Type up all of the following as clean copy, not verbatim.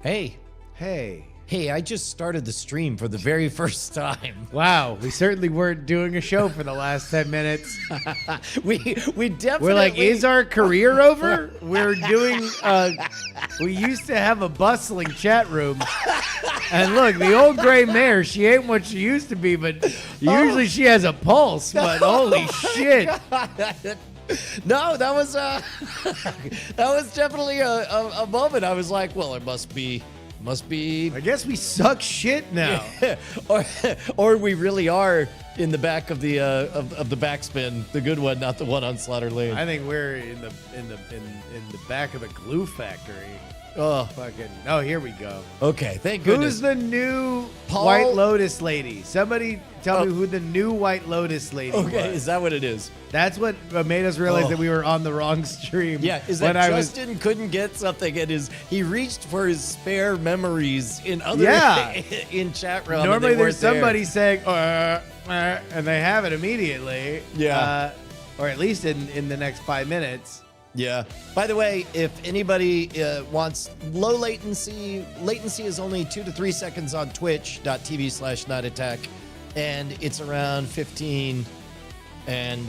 Hey, Hey. I just started the stream for the very first time. Wow, we certainly weren't doing a show for the last 10 minutes. we definitely... We're like, is our career over? We're doing, we used to have a bustling chat room. And look, the old gray mare, she ain't what she used to be, but usually she has a pulse, but holy shit. No, that was that was definitely a moment. I was like, well, it must be. I guess we suck shit now. or we really are in the back of the of the backspin, the good one, not the one on Slaughter Lane. I think we're in the back of the glue factory. Oh, Fucking. Oh, here we go. okay. Thank goodness. Who's the new Paul? White Lotus lady? Somebody tell me who the new White Lotus lady was. Okay, is that what it is? That's what made us realize that we were on the wrong stream. Yeah, is that Justin couldn't get something and he reached for his spare memories in other in chat room. Normally there's somebody saying and they have it immediately. Yeah. Or at least in the next 5 minutes. Yeah. By the way, if anybody wants low latency is only 2 to 3 seconds on twitch.tv/nightattack, and it's around 15 and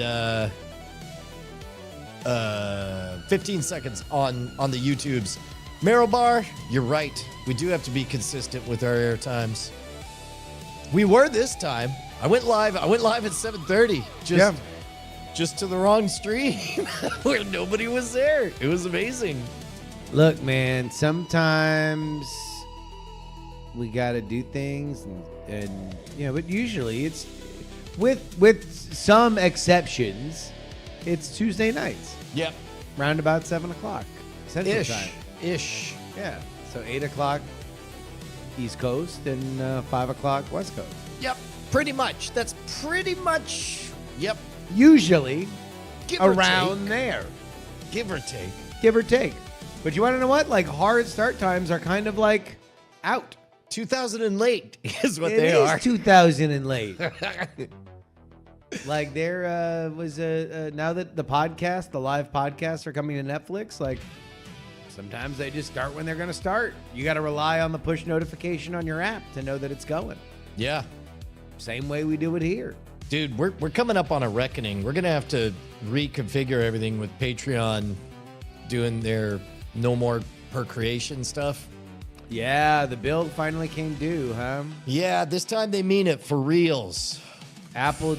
15 seconds on the YouTubes. Marrow Bar, you're right. We do have to be consistent with our air times. We were this time. I went live at 7:30. Just to the wrong stream where nobody was there. It was amazing. Look, man, sometimes we got to do things and but usually it's with some exceptions, it's Tuesday nights. Yep. Round about 7 o'clock Central Time. Ish. Yeah. So 8 o'clock East Coast and 5 o'clock West Coast. Yep. Pretty much. That's pretty much. Yep. Usually Give or around take. there. Give or take. Give or take. But you want to know what? Like, hard start times are kind of like out. 2000 and late is what they are. It is 2000 and late. Like, there was now that the live podcasts are coming to Netflix, like, sometimes they just start when they're going to start. You got to rely on the push notification on your app to know that it's going. Yeah. Same way we do it here. Dude, we're coming up on a reckoning. We're going to have to reconfigure everything with Patreon doing their no more per creation stuff. Yeah, the bill finally came due, huh? Yeah, this time they mean it for reals. Apple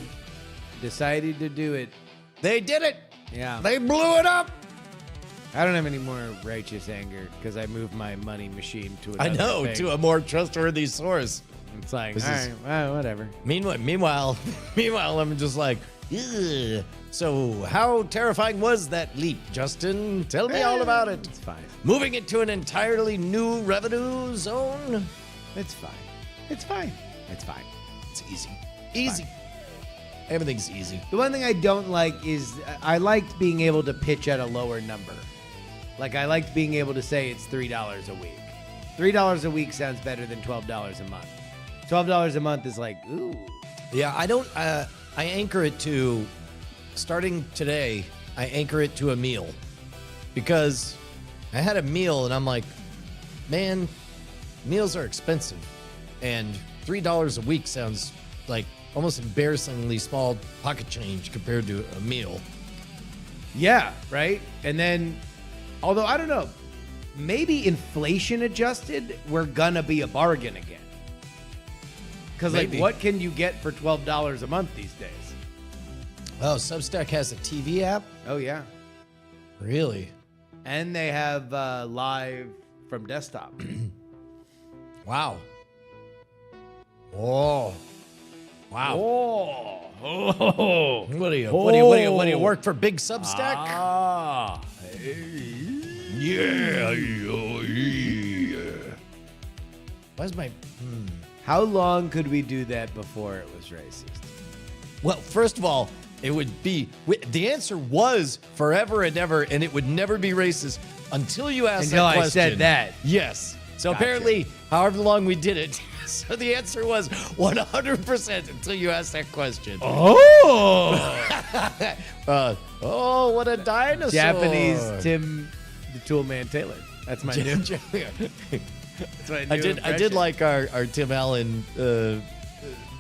decided to do it. They did it. Yeah. They blew it up. I don't have any more righteous anger because I moved my money machine to another thing. To a more trustworthy source. It's like, This all is- right, well, whatever. Meanwhile, I'm just like, ugh. So how terrifying was that leap, Justin? Tell me all about it. It's fine. Moving it to an entirely new revenue zone? It's fine. It's fine. It's fine. It's easy. Easy. Everything's easy. The one thing I don't like is I liked being able to pitch at a lower number. Like, I liked being able to say it's $3 a week. $3 a week sounds better than $12 a month. $12 a month is like, ooh. Yeah, I anchor it to, starting today, I anchor it to a meal. Because I had a meal and I'm like, man, meals are expensive. And $3 a week sounds like almost embarrassingly small pocket change compared to a meal. Yeah, right? And then, although I don't know, maybe inflation adjusted, we're gonna be a bargain again. Because, like, what can you get for $12 a month these days? Oh, Substack has a TV app? Oh, yeah. Really? And they have live from desktop. Wow. Oh. Wow. Oh. What do you work for Big Substack? Ah. Yeah. Why's my... How long could we do that before it was racist? Well, first of all, it would be... The answer was forever and ever, and it would never be racist until you asked that question. Until I said that. Yes. So Gotcha. apparently, however long we did it, so the answer was 100% until you asked that question. Oh! Oh, what a dinosaur. Japanese Tim the Toolman Taylor. That's my new. That's my new I did impression. like our Tim Allen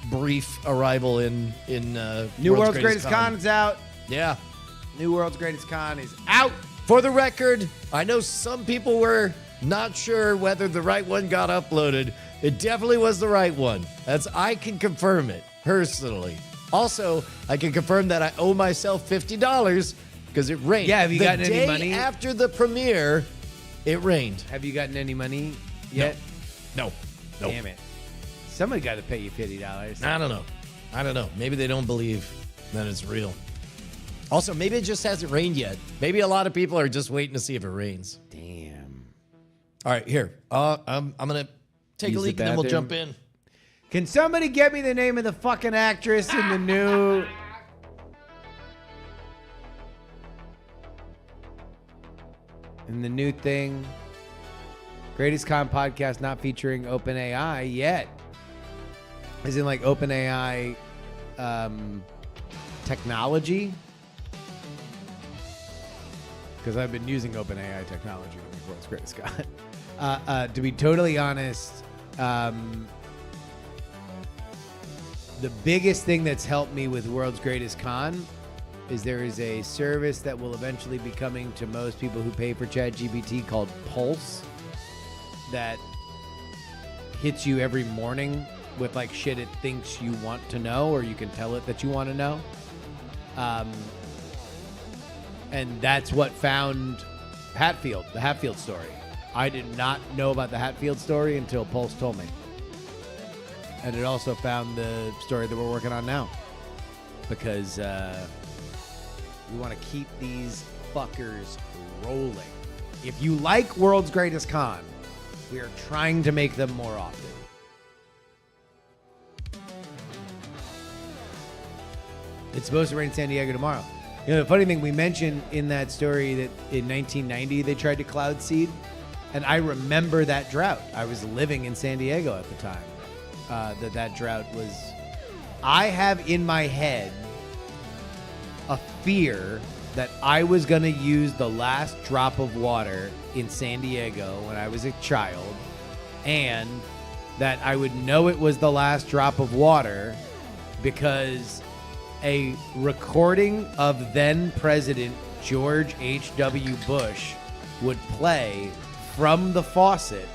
brief arrival in New World's Greatest Con is out. Yeah. New World's Greatest Con is out. For the record, I know some people were not sure whether the right one got uploaded. It definitely was the right one. I can confirm it personally. Also, I can confirm that I owe myself $50 because it rained. Yeah, have you gotten any money? The day after the premiere, it rained. Have you gotten any money yet? No. Nope. Damn it. Somebody got to pay you $50. I don't know. Maybe they don't believe that it's real. Also, maybe it just hasn't rained yet. Maybe a lot of people are just waiting to see if it rains. Damn. All right, here. I'm going to take Use a leak the and then we'll bathroom. jump in. Can somebody get me the name of the fucking actress in the new... In the new thing? Greatest Con podcast not featuring OpenAI yet. As in like OpenAI technology? Because I've been using OpenAI technology in the World's Greatest Con. To be totally honest, the biggest thing that's helped me with World's Greatest Con is there is a service that will eventually be coming to most people who pay for ChatGPT called Pulse that hits you every morning with like shit it thinks you want to know, or you can tell it that you want to know. And that's what found Hatfield, the Hatfield story. I did not know about the Hatfield story until Pulse told me. And it also found the story that we're working on now. Because we want to keep these fuckers rolling. If you like World's Greatest Con, we are trying to make them more often. It's supposed to rain in San Diego tomorrow. You know, the funny thing, we mentioned in that story that in 1990 they tried to cloud seed. And I remember that drought. I was living in San Diego at the time. That drought was... I have in my head a fear that I was going to use the last drop of water in San Diego when I was a child, and that I would know it was the last drop of water because a recording of then President George H.W. Bush would play from the faucet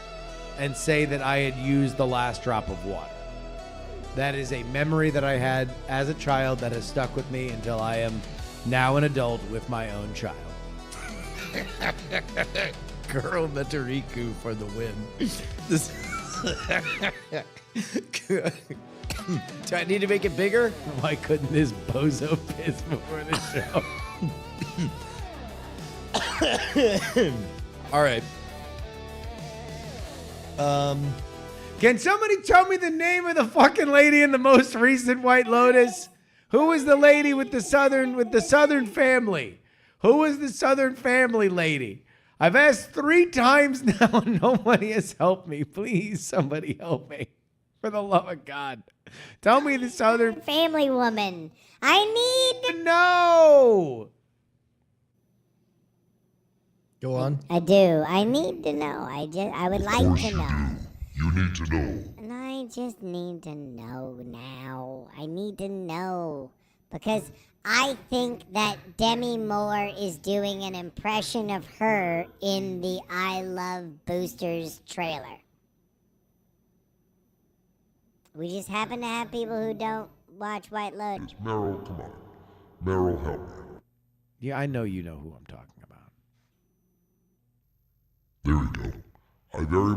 and say that I had used the last drop of water. That is a memory that I had as a child that has stuck with me until I am now an adult with my own child. Girl Metariku for the win. This Do I need to make it bigger? Why couldn't this bozo piss before the show? All right. Can somebody tell me the name of the fucking lady in the most recent White Lotus? Who was the lady with the Southern family? Who was the Southern family lady? I've asked 3 times now and nobody has helped me. Please, somebody help me. For the love of God. Tell me the Southern family woman. I need to know. Go on. I do. I need to know. I would like to know. You need to know. And I just need to know now. I need to know. Because I think that Demi Moore is doing an impression of her in the I Love Boosters trailer. We just happen to have people who don't watch White Lotus. Meryl, come on. Meryl, help me. Yeah, I know you know who I'm talking about. There we go. I very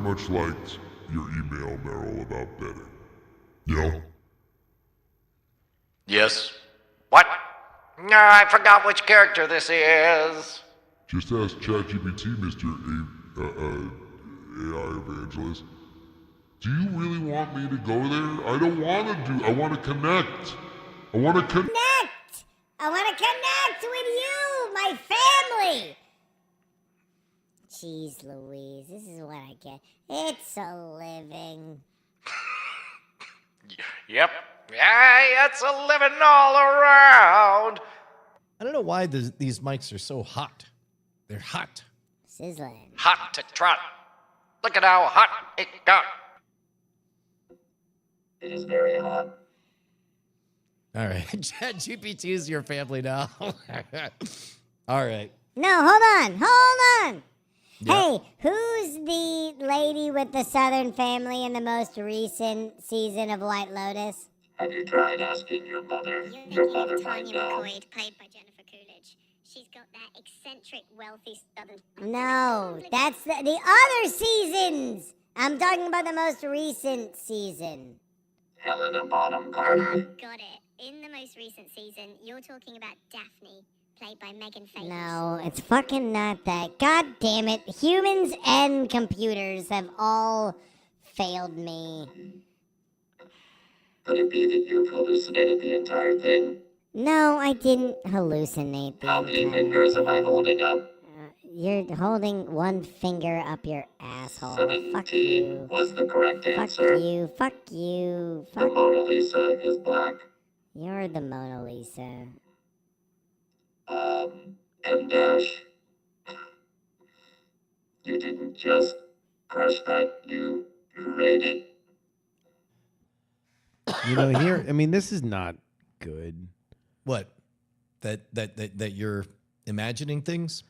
much liked your email, Meryl, about betting. Yeah? Yes. What? No, I forgot which character this is. Just ask ChatGPT, Mr. AI Evangelist. Do you really want me to go there? I don't want to do... I want to connect. I want to connect. I want to connect with you, my family. Jeez Louise, this is what I get. It's a living. Yep. Yeah, it's a living all around. I don't know why these mics are so hot. They're hot. Sizzling. Hot to trot. Look at how hot it got. It is very hot. All right. ChatGPT is your family now. All right. No, hold on. Yeah. Hey, who's the lady with the Southern family in the most recent season of White Lotus? Have you tried asking your mother? You're Your mother thinking of might Tanya know. McCoy, played by Jennifer Coolidge. She's got that eccentric, wealthy Southern. No, that's the other seasons. I'm talking about the most recent season. Helena Bonham Carter. Got it. In the most recent season, you're talking about Daphne, played by Megan Fox. No, it's fucking not that. God damn it. Humans and computers have all failed me. Could it be that you've hallucinated the entire thing? No, I didn't hallucinate the How many entire fingers am I thing. holding up? You're holding one finger up your asshole. Fuck 17 you. was the correct Fuck answer. you. Fuck you. The Fuck. Mona Lisa is black. You're the Mona Lisa. M dash. You didn't just crush that, you rate it. You know, here, I mean, this is not good. What? That you're imagining things?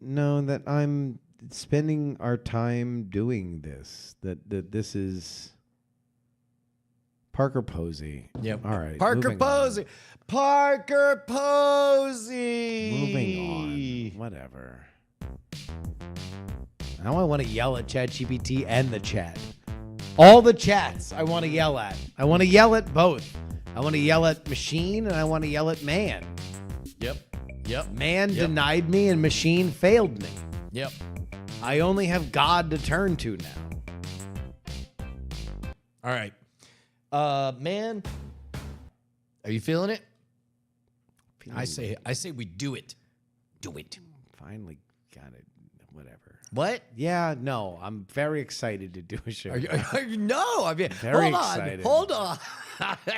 No, that I'm spending our time doing this. That this is Parker Posey. Yep. All right. Parker moving on. Posey. Parker Posey. Moving on. Whatever. Now I want to yell at ChatGPT and the chat. All the chats I want to yell at. I want to yell at both. I want to yell at machine and I want to yell at man. Yep. Man denied me and machine failed me. Yep. I only have God to turn to now. All right. Man, are you feeling it? I say we do it. Do it. Finally got it. Whatever. What? Yeah, no, I'm very excited to do a show. Are you no, I mean, Very hold excited. Hold on.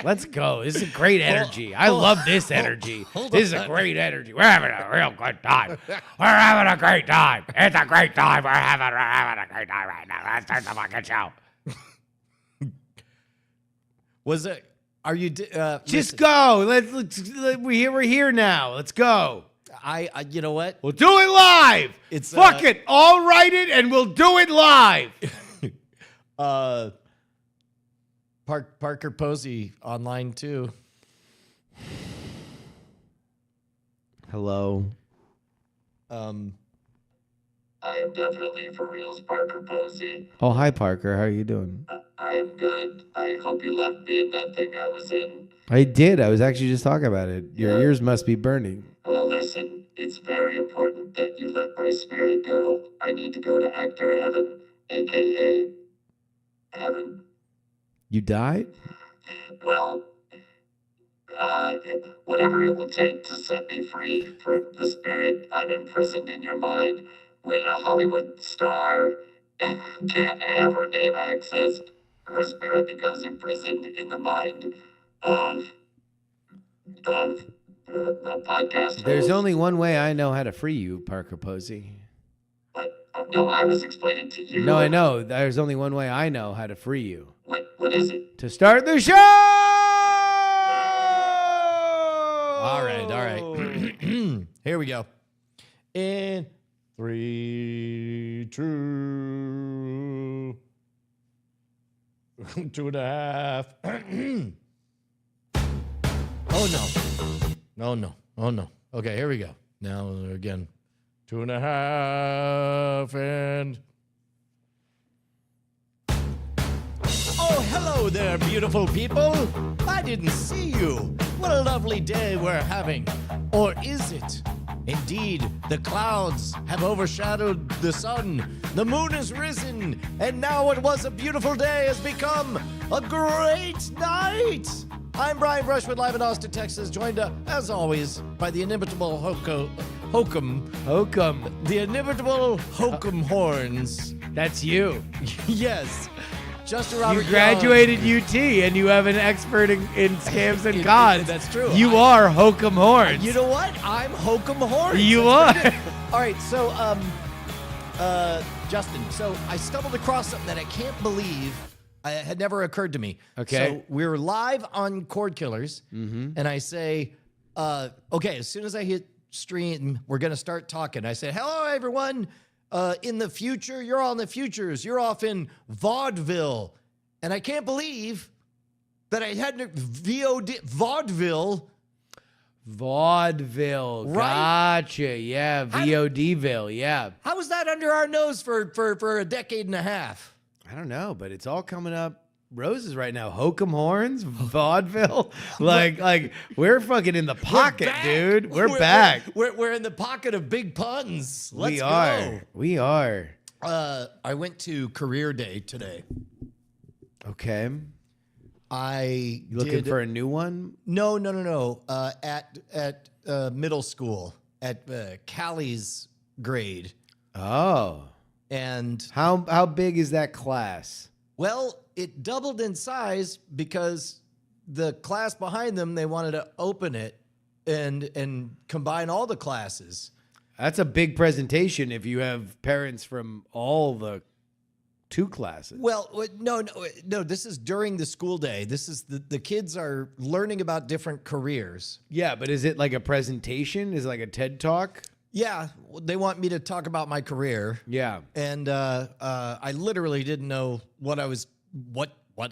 Let's go. This is great energy. I love this energy. This is a great energy. We're having a real good time. We're having a great time. It's a great time. We're having a great time right now. Let's start the fucking show. Was it? Are you? Just listen, go. We're here now. Let's go. I you know what? We'll do it live. It's, Fuck it. I'll write it and we'll do it live. Parker Posey online too. Hello. I am definitely for reals, Parker Posey. Oh, hi, Parker. How are you doing? I am good. I hope you left me in that thing I was in. I did. I was actually just talking about it. Your ears must be burning. Well, listen, it's very important that you let my spirit go. I need to go to actor heaven, a.k.a. heaven. You died? Well, whatever it will take to set me free from the spirit I'm imprisoned in your mind. When a Hollywood star can't have her name accessed, her spirit becomes imprisoned in the mind of the podcast There's host. only one way I know how to free you, Parker Posey. But, no, I was explaining to you. No, I know. There's only one way I know how to free you. What is it? To start the show! All right. Here we go. In 3, 2, 2.5. Oh no. Okay, here we go. Now again. 2.5 and. Oh, hello there, beautiful people. I didn't see you. What a lovely day we're having. Or is it? Indeed, the clouds have overshadowed the sun. The moon has risen. And now what was a beautiful day has become a great night. I'm Brian Brushwood, live in Austin, Texas, joined, as always, by the inimitable Hokum. The inimitable Hokum Horns. That's you. Yes. Justin Robert You graduated UT and you have an expert in scams and cons. That's true. You are Hokum Horns. You know what? I'm Hokum Horns. You That's are. pretty good. All right, so Justin, so I stumbled across something that I can't believe had never occurred to me. Okay. So we're live on Cord Killers, and I say, okay, as soon as I hit stream, we're going to start talking. I said, hello, everyone. In the future, you're all in the futures. You're off in vaudeville. And I can't believe that I hadn't vaudeville. Vaudeville. Right? Gotcha. Yeah. VODville. Yeah. How was that under our nose for a decade and a half? I don't know, but it's all coming up roses right now. Hokum horns, vaudeville. like we're fucking in the pocket, dude. We're back. We're in the pocket of big puns. Let's go. We are. I went to career day today. Okay. You looking for a new one? No. At middle school, at Callie's grade. Oh. And how big is that class? well, it doubled in size because the class behind them, they wanted to open it and combine all the classes. That's a big presentation if you have parents from all the 2 classes. Well, no. This is during the school day. This is the kids are learning about different careers. Yeah, but is it like a presentation? Is it like a TED Talk? Yeah, they want me to talk about my career. Yeah. And I literally didn't know what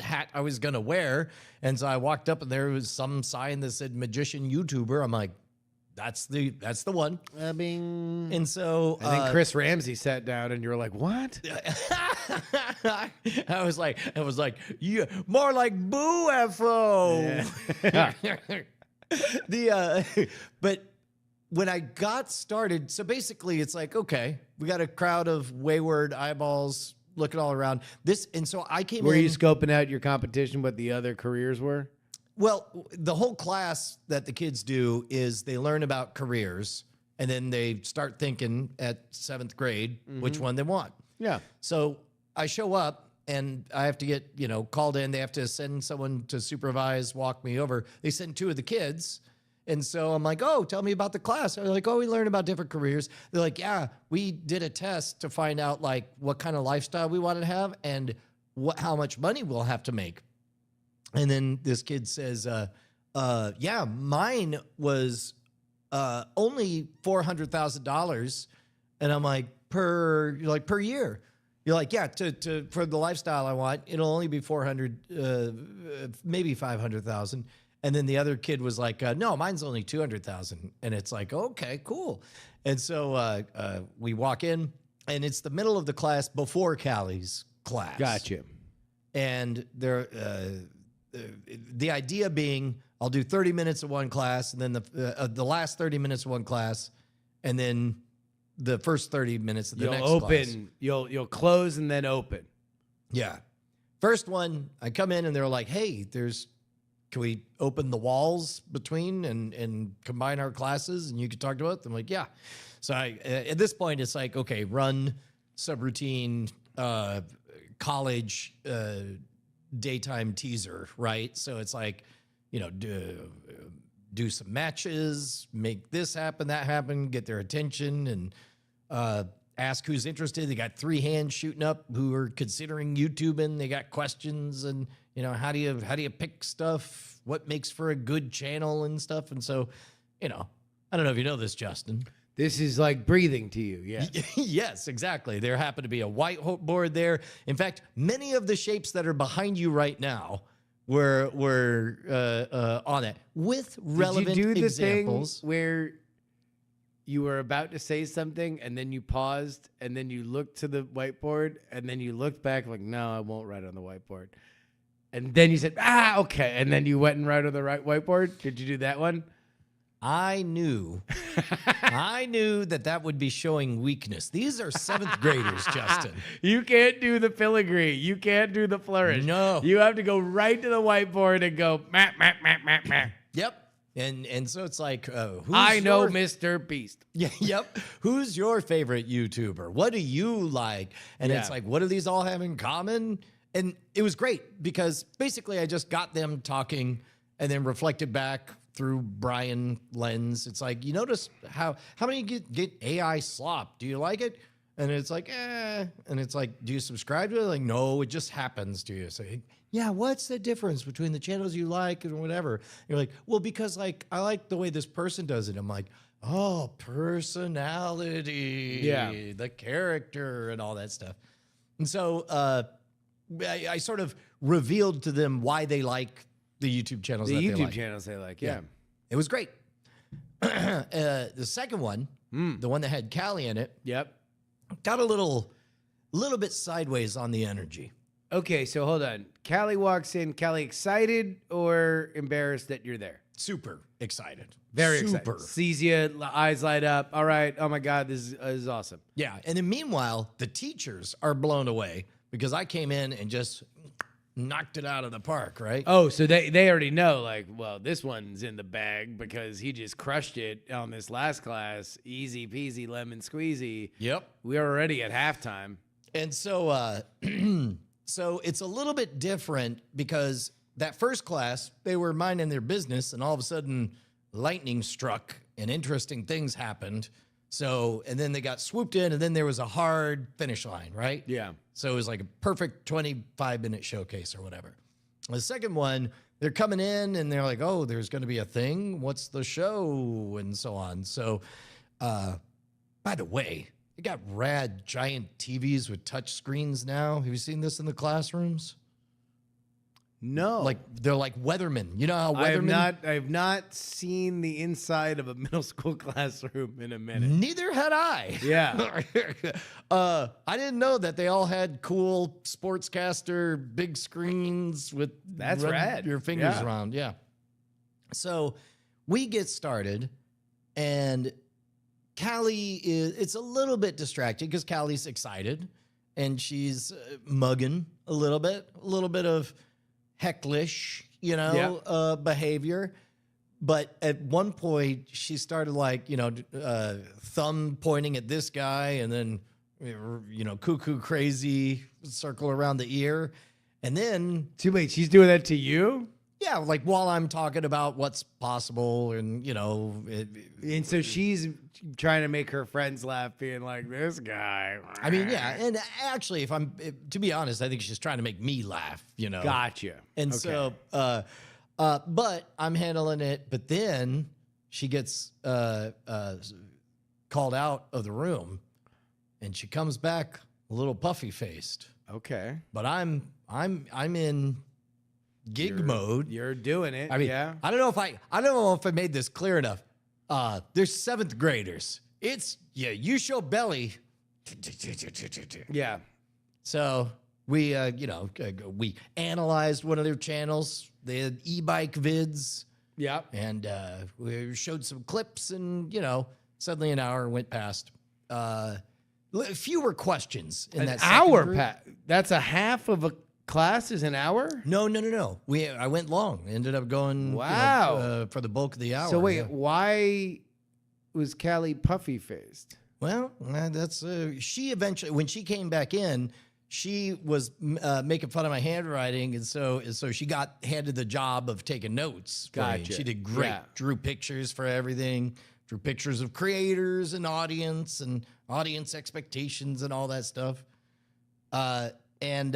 hat I was gonna wear, and so I walked up and there was some sign that said magician YouTuber. I'm like, that's the one. Bing. And so And then Chris Ramsey sat down, and you were like, "What?" I was like, yeah, more like Boo FO. Yeah. But when I got started, so basically it's like, okay, we got a crowd of wayward eyeballs looking all around this. And so I came Were in. you scoping out your competition, what the other careers were? Well, the whole class that the kids do is they learn about careers and then they start thinking at 7th grade which one they want. Yeah. So I show up and I have to get, called in. They have to send someone to supervise, walk me over. They send 2 of the kids. And so I'm like, oh, tell me about the class. They're like, oh, we learn about different careers. They're like, yeah, we did a test to find out like what kind of lifestyle we want to have and how much money we'll have to make. And then this kid says, yeah, mine was only $400,000. And I'm like, per year. You're like, yeah, for the lifestyle I want, it'll only be 400, maybe 500,000. And then the other kid was like, no, mine's only 200,000. And it's like, okay, cool. And so we walk in, and it's the middle of the class before Callie's class. Gotcha. And there, the idea being, I'll do 30 minutes of one class, and then the last 30 minutes of one class, and then the first 30 minutes of the next class. You'll close and then open. Yeah. First one, I come in and they're like, hey, can we open the walls between and combine our classes and you can talk to us? I'm like, yeah. So at this point, it's like, okay, run, subroutine, college, daytime teaser, right? So it's like, do some matches, make this happen, that happen, get their attention, and ask who's interested. They got 3 hands shooting up who are considering YouTubing. They got questions and, how do you pick stuff? What makes for a good channel and stuff? And so, I don't know if you know this, Justin. This is like breathing to you, yeah. Yes, exactly. There happened to be a whiteboard there. In fact, many of the shapes that are behind you right now were on it with relevant Did you do the examples. thing where you were about to say something and then you paused and then you looked to the whiteboard and then you looked back like, no, I won't write on the whiteboard. And then you said, okay. And then you went and wrote on the right whiteboard. Did you do that one? I knew that would be showing weakness. These are 7th graders, Justin. You can't do the filigree. You can't do the flourish. No. You have to go right to the whiteboard and go, meh, meh, meh, meh, meh. Yep. And so it's like, I know Mr. Beast. Yeah, yep. Who's your favorite YouTuber? What do you like? And it's like, what do these all have in common? And it was great because basically I just got them talking and then reflected back through Brian lens. It's like, you notice how many get AI slop? Do you like it? And it's like, and it's like, do you subscribe to it? Like, no, it just happens to you. So, yeah, what's the difference between the channels you like and whatever? You're like, well, because like I like the way this person does it. I'm like, oh, personality, the character, and all that stuff. And so I sort of revealed to them why they like the YouTube channels. The that YouTube they like. channels they like, yeah. It was great. The second one, the one that had Callie in it, Yep. got a little bit sideways on the energy. Okay, so hold on. Callie walks in. Callie excited or embarrassed that you're there? Super excited. Very super excited. Sees you, eyes light up. All right. Oh my God, this is awesome. Yeah. And then meanwhile, the teachers are blown away because I came in and just knocked it out of the park, right? Oh, so they already know, like, well, this one's in the bag because he just crushed it on this last class. Easy peasy lemon squeezy. Yep. We're already at halftime. And so so it's a little bit different because that first class, they were minding their business and all of a sudden lightning struck and interesting things happened. So, and then they got swooped in and then there was a hard finish line, right? Yeah. So it was like a perfect 25-minute showcase or whatever. The second one, they're coming in and they're like, oh, there's going to be a thing. What's the show? And so on. So, by the way, they got rad giant TVs with touch screens now. Have you seen this in the classrooms? No. Like they're like weathermen. You know how weathermen? I have not seen the inside of a middle school classroom in a minute. Neither had I. Yeah. I didn't know that they all had cool sportscaster big screens with That's rad. your fingers Yeah. around. Yeah. So we get started, and Callie it's a little bit distracting because Callie's excited and she's mugging a little bit of hecklish, behavior. But at one point she started like, thumb pointing at this guy and then, cuckoo crazy circle around the ear. And then, Wait, she's doing that to you? yeah, like while I'm talking about what's possible and, And so she's trying to make her friends laugh, being like, this guy. I mean, yeah. And actually, to be honest, I think she's trying to make me laugh, Gotcha. And Okay. so, but I'm handling it. But then she gets called out of the room, and she comes back a little puffy faced. Okay. But I'm in gig mode. You're doing it. I mean, yeah. I don't know if I made this clear enough. They're 7th graders. You show belly. Yeah. So we, we analyzed one of their channels. They had e-bike vids, Yeah. and we showed some clips, and suddenly an hour went past. Fewer questions in An that second hour, group. Pat. That's a half of a class is an hour? No. I went long. Ended up going Wow. for the bulk of the hour. So wait, yeah. why was Callie puffy faced? Well, that's she eventually, when she came back in, she was making fun of my handwriting, and so she got handed the job of taking notes. for me. Gotcha. She did great. Yeah. Drew pictures for everything. Drew pictures of creators and audience expectations and all that stuff. And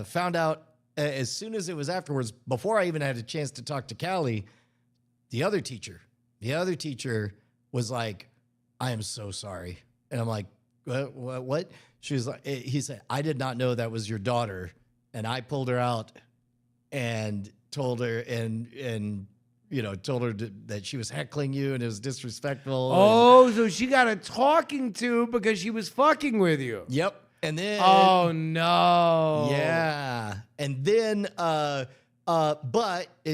found out as soon as it was afterwards, before I even had a chance to talk to Callie, the other teacher was like, I am so sorry. And I'm like, what? She was like, he said, I did not know that was your daughter. And I pulled her out and told her that she was heckling you and it was disrespectful. Oh, so she got a talking to because she was fucking with you. Yep. And then Oh no. yeah. And then but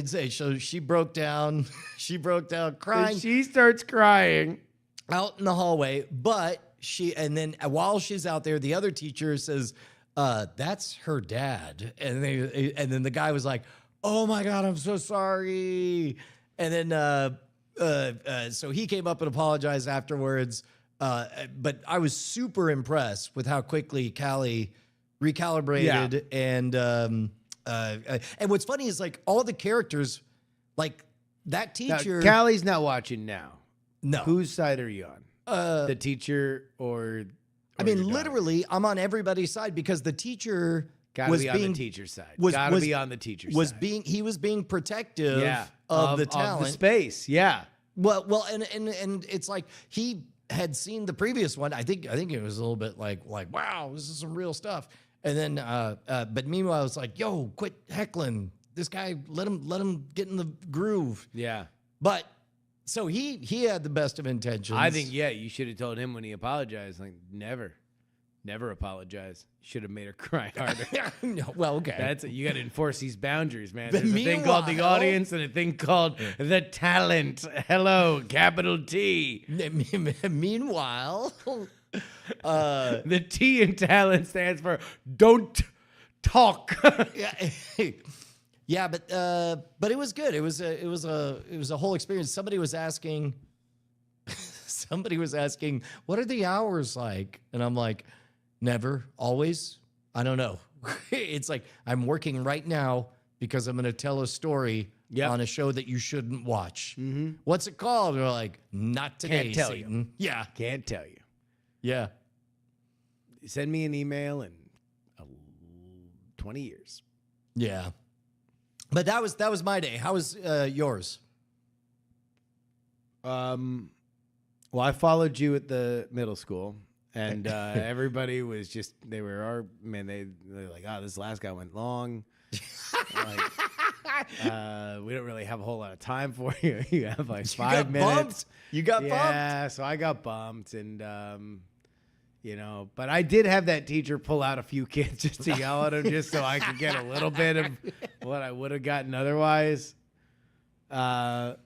so she broke down crying She starts crying. out in the hallway, but and then while she's out there, the other teacher says, that's her dad. And then the guy was like, oh my God, I'm so sorry. And then so he came up and apologized afterwards. But I was super impressed with how quickly Callie recalibrated. And what's funny is like all the characters, like that Now, teacher. Callie's not watching now. No. Whose side are you on? The teacher or I mean, literally, I'm on everybody's side because the teacher Gotta was be being on the teacher's side. was Gotta be on the teacher's side. He was being protective Yeah, of the talent. of the space. Yeah. Well, and it's like he had seen the previous one. I think it was a little bit like wow, this is some real stuff. And then, but meanwhile, I was like, yo, quit heckling this guy. Let him get in the groove. Yeah. But so he had the best of intentions. I think, yeah, you should have told him when he apologized, like, never apologize. You should have made her cry harder. No, well, okay. That's it. You got to enforce these boundaries, man. But There's a thing called the audience and a thing called the talent. Hello, capital T. Meanwhile, The T in talent stands for don't talk. yeah, but it was good. It was a whole experience. Somebody was asking, what are the hours like? And I'm like, never, always. I don't know. It's like I'm working right now because I'm going to tell a story on a show that you shouldn't watch. Mm-hmm. What's it called? They're like, not today. Can't tell Satan. you. Yeah, Can't tell you. yeah. Send me an email in 20 years. Yeah. But that was my day. How was yours? Well, I followed you at the middle school, and everybody was just, they were like, oh, this last guy went long. We don't really have a whole lot of time for you. You have like 5 minutes. Bumped. You got bumped? Yeah, so I got bumped, and but I did have that teacher pull out a few kids just to yell at them, just so I could get a little bit of what I would have gotten otherwise. No,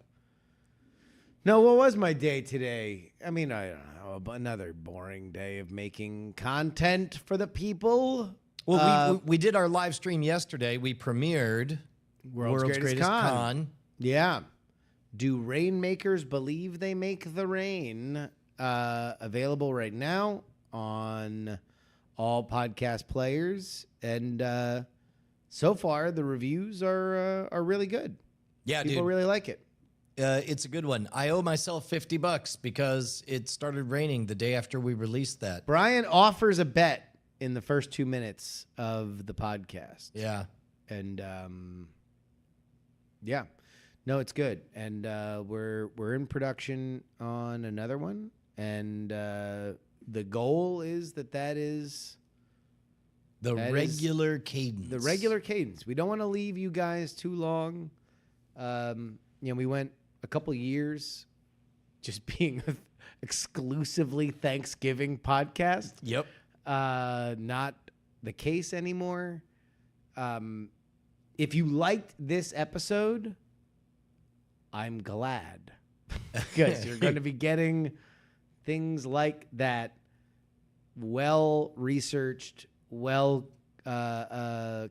what was my day today? I mean, I don't know, another boring day of making content for the people. Well, we did our live stream yesterday. We premiered World's Greatest Con. Yeah. Do rainmakers believe they make the rain? Available right now on all podcast players, and so far the reviews are really good. Yeah, people dude. really like it. It's a good one. I owe myself $50 because it started raining the day after we released that. Brian offers a bet in the first 2 minutes of the podcast. Yeah. And yeah, no, it's good. And we're in production on another one, and the goal is that is the regular cadence. The regular cadence. We don't want to leave you guys too long. We went a couple years just being exclusively Thanksgiving podcast. Yep. Not the case anymore. If you liked this episode, I'm glad, because you're going to be getting things like that, well-researched,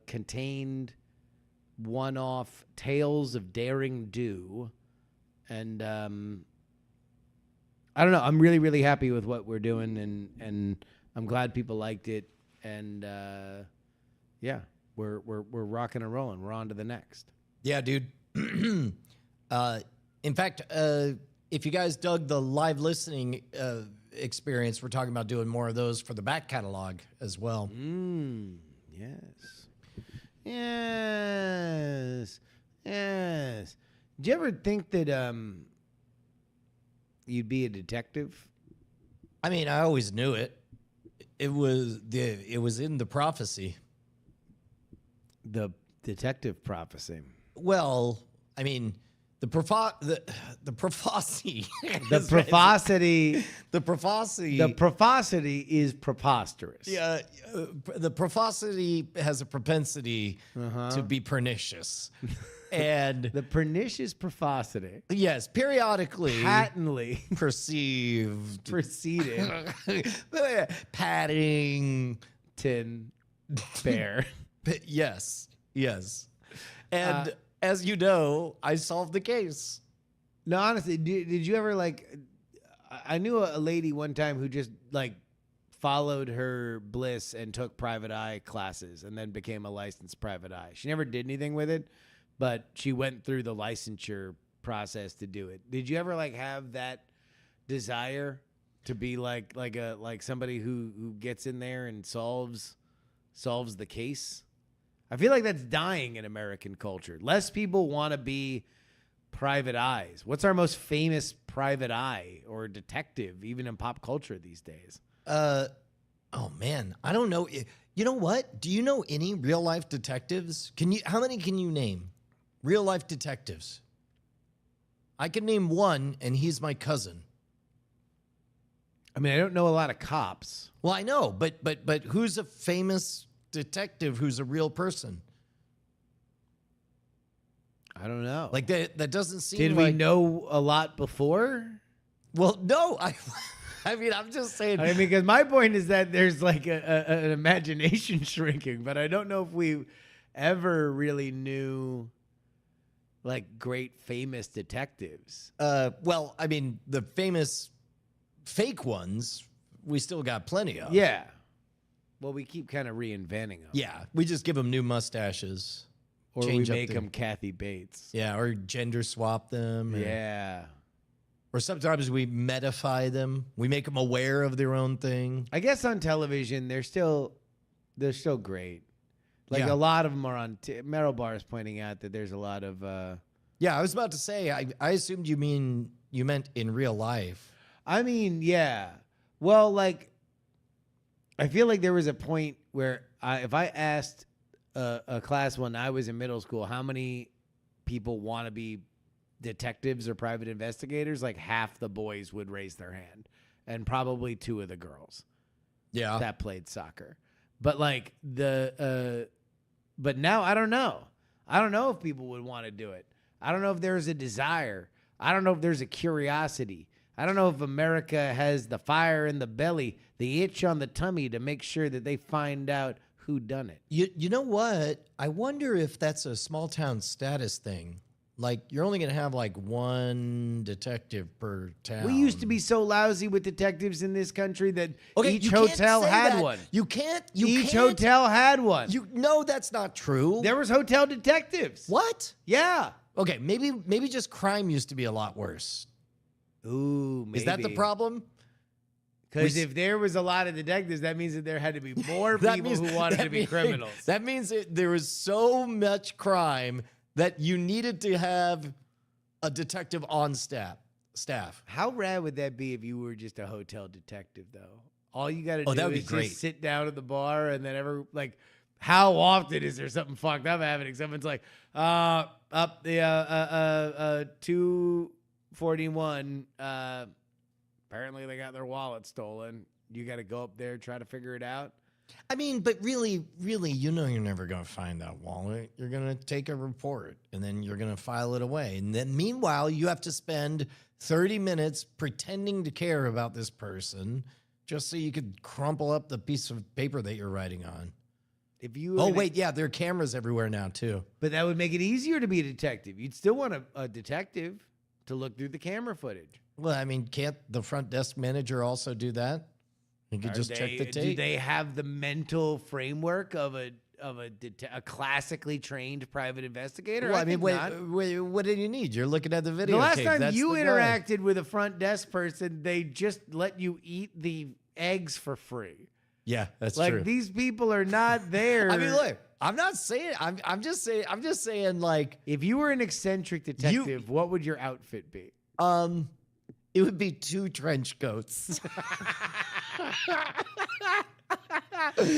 contained, one-off tales of daring do. And I don't know. I'm really, really happy with what we're doing, and I'm glad people liked it. And yeah, we're rocking and rolling. We're on to the next. Yeah, dude. In fact, if you guys dug the live listening experience, we're talking about doing more of those for the back catalog as well. Yes. Yes. Yes. Did you ever think that you'd be a detective? I mean, I always knew it. It was in the prophecy. The detective prophecy. Well, I mean, the prophecy. The profosity. The prophecy. The profosity is preposterous. Yeah, the prophecy has a propensity to be pernicious. And the pernicious profosity. Yes, periodically. Patently perceived. Proceeded. Paddington Bear. Yes. And as you know, I solved the case. No, honestly, did you ever I knew a lady one time who just followed her bliss and took private eye classes and then became a licensed private eye. She never did anything with it, but she went through the licensure process to do it. Did you ever have that desire to be like somebody who gets in there and solves the case. I feel like that's dying in American culture. Less people want to be private eyes. What's our most famous private eye or detective, even in pop culture these days? Oh man, I don't know. You know what? Do you know any real life detectives? How many can you name? Real life detectives. I can name one, and he's my cousin. I mean, I don't know a lot of cops. Well, I know, but who's a famous detective who's a real person? I don't know. Like that doesn't seem. Did we know a lot before? Well, no. I mean, I'm just saying. I mean, because my point is that there's like an imagination shrinking, but I don't know if we ever really knew like great famous detectives. Well, I mean, the famous fake ones, we still got plenty of. Yeah. Well, we keep kind of reinventing them. Yeah, we just give them new mustaches. Or change we up make the- them Kathy Bates. Yeah, or gender swap them. Yeah. Or sometimes we metify them. We make them aware of their own thing. I guess on television, they're still great. Like Yeah. a lot of them are on. Meryl Barr is pointing out that there's a lot of. Yeah, I was about to say, I assumed you meant in real life. I mean, yeah. Well, like, I feel like there was a point where if I asked a class when I was in middle school, how many people want to be detectives or private investigators, like half the boys would raise their hand, and probably 2 of the girls Yeah. that played soccer. But like but now I don't know. I don't know if people would want to do it. I don't know if there's a desire. I don't know if there's a curiosity. I don't know if America has the fire in the belly, the itch on the tummy to make sure that they find out who done it. You know what? I wonder if that's a small town status thing. Like, you're only going to have like one detective per town. We used to be so lousy with detectives in this country that each you can't hotel say had that. one. You can't. Each hotel had one. No, that's not true. There was hotel detectives. What? Yeah. Okay, maybe just crime used to be a lot worse. Ooh, maybe. Is that the problem? Because if there was a lot of detectives, that means that there had to be more people who wanted to be criminals. That means there was so much crime that you needed to have a detective on staff. How rad would that be if you were just a hotel detective, though? All you got to Oh, do that would is be great. just sit down at the bar, and then how often is there something fucked up happening? Someone's like, up the 241. Apparently they got their wallet stolen. You got to go up there, try to figure it out. I mean, but really, you know you're never going to find that wallet. You're going to take a report, and then you're going to file it away. And then meanwhile, you have to spend 30 minutes pretending to care about this person just so you could crumple up the piece of paper that you're writing on. There are cameras everywhere now, too. But that would make it easier to be a detective. You'd still want a detective to look through the camera footage. Well, I mean, can't the front desk manager also do that? You could just check the tape. Do they have the mental framework of a classically trained private investigator? Well, I mean, think not. wait, what do you need? You're looking at the video. The last tape. time That's you the guy. interacted with a front desk person, they just let you eat the eggs for free. Yeah, that's Like true. these people are not there. I mean, look, I'm not saying. I'm just saying. Like, if you were an eccentric detective, what would your outfit be? it would be 2 trench coats.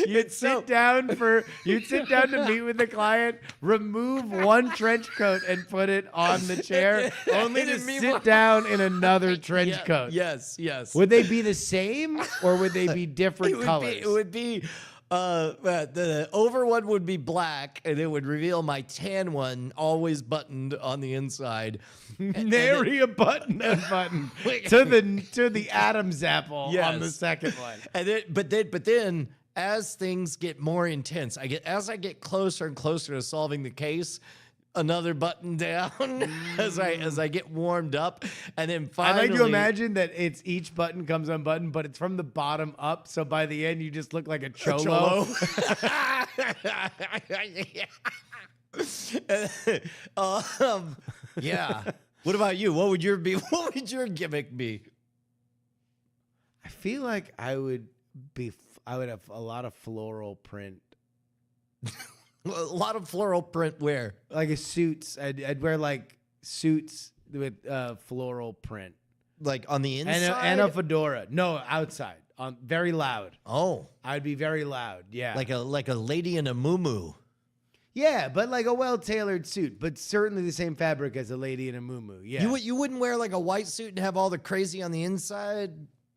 You'd sit down to meet with the client, remove one trench coat and put it on the chair, only to sit down in another trench coat. Yes. Would they be the same or would they be different colors? It would be. The over one would be black, and it would reveal my tan one, always buttoned on the inside. Nary a button and button to the Adam's apple on the Yes. second one. And but then, as things get more intense, as I get closer and closer to solving the case, another button down as I get warmed up, and then I finally, like to imagine that it's each button comes unbuttoned, but it's from the bottom up. So by the end, you just look like a cholo. Yeah. What about you? What would your gimmick be? I I feel like I would have a lot of floral print. A lot of floral print where? Like a suits. I'd wear like suits with floral print. Like on the inside? And a fedora. No, outside. Very loud. Oh. I'd be very loud. Yeah. Like a lady in a muumuu. Yeah, but like a well-tailored suit, but certainly the same fabric as a lady in a muumuu. Yeah. You wouldn't wear like a white suit and have all the crazy on the inside,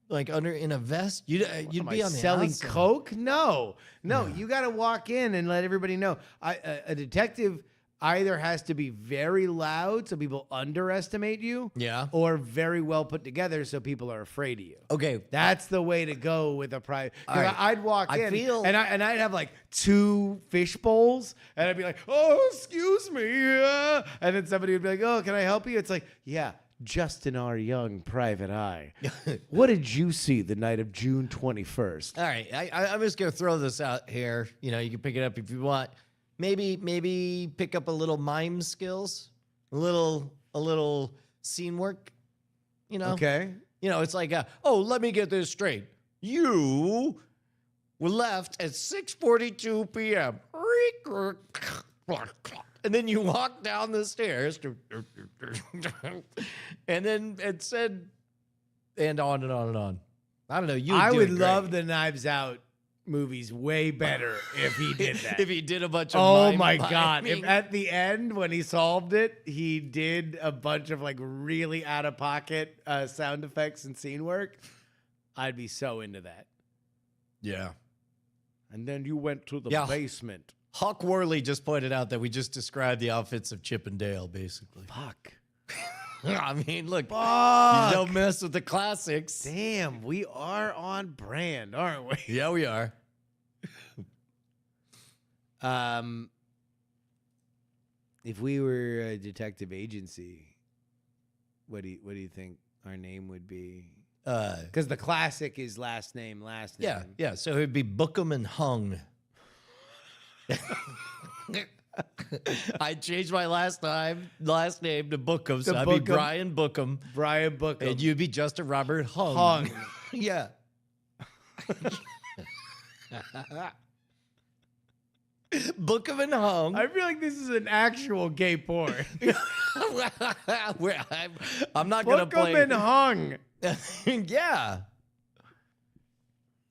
like under in a vest. You'd be on the selling outside. coke? No. You got to walk in and let everybody know. A detective either has to be very loud so people underestimate you, Yeah. or very well put together so people are afraid of you. Okay. That's the way to go with a private. All right. I'd walk in feel- and I'd have like 2 fish bowls and I'd be like, "Oh, excuse me," and then somebody would be like, "Oh, can I help you?" It's like, "Yeah, Justin R. Young, private eye. What did you see the night of June 21st?" All right. I'm just gonna throw this out here. You can pick it up if you want. Maybe pick up a little mime skills, a little scene work. Okay. It's like, let me get this straight. You were left at 6:42 p.m. And then you walk down the stairs, and then it said, and on and on and on. I don't know. I would love the Knives Out movies way better if he did that. If he did a bunch of oh my god! miming. If at the end when he solved it, he did a bunch of like really out of pocket sound effects and scene work, I'd be so into that. Yeah. And then you went to the basement. Hawk Worley just pointed out that we just described the outfits of Chip and Dale, basically. Fuck. I mean, look, Fuck. you don't mess with the classics. Damn, we are on brand, aren't we? Yeah, we are. If we were a detective agency, what do you think our name would be? Because the classic is last name. Yeah. So it'd be Bookham and Hung. I changed my last name to Bookham, so I'd be Bookham. Brian Bookham. Brian Bookham. And you'd be Justin Robert Hung. Yeah. Bookham and Hung. I feel like this is an actual gay porn. I'm not going to play. Bookham and Hung. Yeah.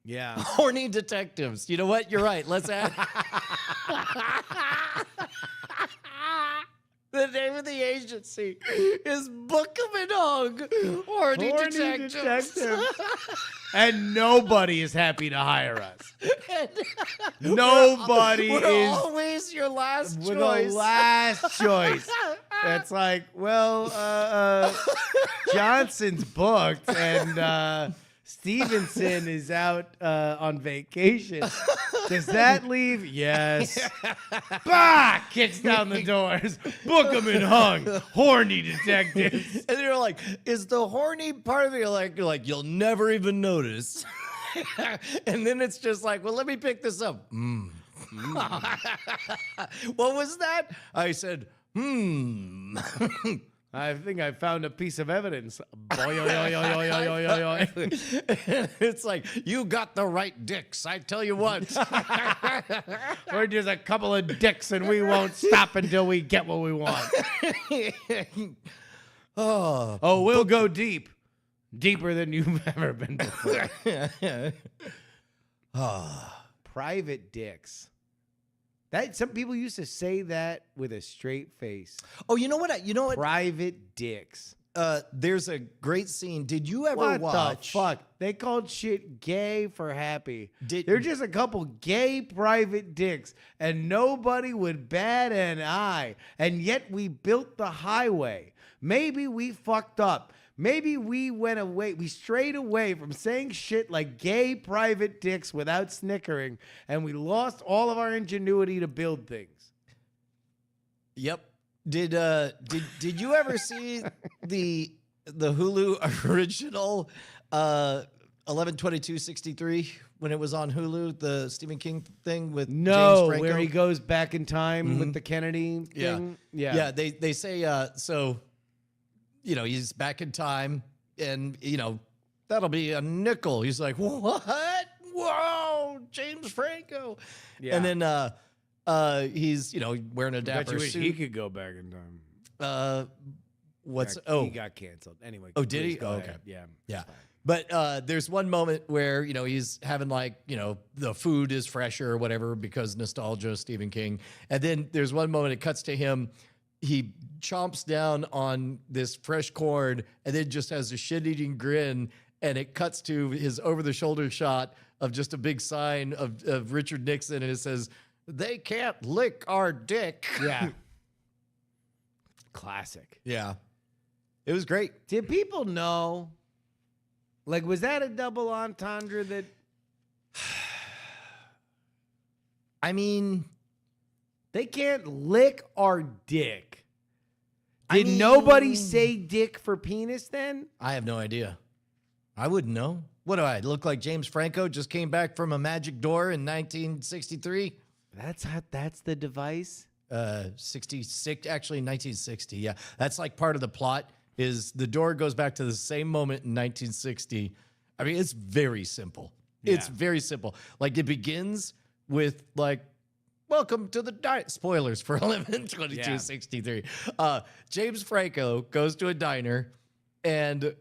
Yeah. Horny detectives. You know what? You're right. Let's add. The name of the agency is Bookham and Hung. Horny detectives. And nobody is happy to hire us. Nobody We're is always your last with choice. the last choice. It's like, well, Johnson's booked and Stevenson is out on vacation. Does that leave? Yes. Bah! Kicks down the doors. Bookham and Hung. Horny detectives. And you're like, is the horny part of it like you'll never even notice? And then it's just like, well, let me pick this up. What was that? I said, I think I found a piece of evidence. It's like, you got the right dicks, I tell you what. We're just a couple of dicks and we won't stop until we get what we want. Oh, we'll go deep. Deeper than you've ever been before. Private dicks. That some people used to say that with a straight face. Oh, you know what? Private dicks. There's a great scene. Did you ever What watch? the fuck? They called shit gay for happy. Did- They're just a couple gay private dicks, and nobody would bat an eye. And yet we built the highway. Maybe we fucked up. Maybe we went away. We strayed away from saying shit like gay private dicks without snickering, and we lost all of our ingenuity to build things. Yep. Did you ever see the Hulu original 11/22/63 when it was on Hulu, the Stephen King thing with No, James Franco? where he goes back in time with the Kennedy thing. Yeah. They say so. He's back in time, and that'll be a nickel. He's like, what? Whoa, James Franco. Yeah. And then he's, wearing a I bet dapper you wish suit. he could go back in time. He He got canceled. Anyway. Oh, did please he? go Oh, ahead. okay. Yeah. Yeah. it's fine. But there's one moment where, he's having the food is fresher or whatever because nostalgia, Stephen King. And then there's one moment it cuts to him. He chomps down on this fresh corn and then just has a shit-eating grin. And it cuts to his over-the-shoulder shot of just a big sign of Richard Nixon. And it says, "They can't lick our dick." Yeah. Classic. Yeah. It was great. Did people know? Like, was that a double entendre that? I mean, They can't lick our dick. I Did mean- nobody say dick for penis then? I have no idea. I wouldn't know. What do I look like? James Franco just came back from a magic door in 1963? That's the device. 66, actually 1960. Yeah. That's like part of the plot is the door goes back to the same moment in 1960. I mean, it's very simple. It's Yeah. very simple. Like it begins with like, welcome to the spoilers for 11/22/63. James Franco goes to a diner and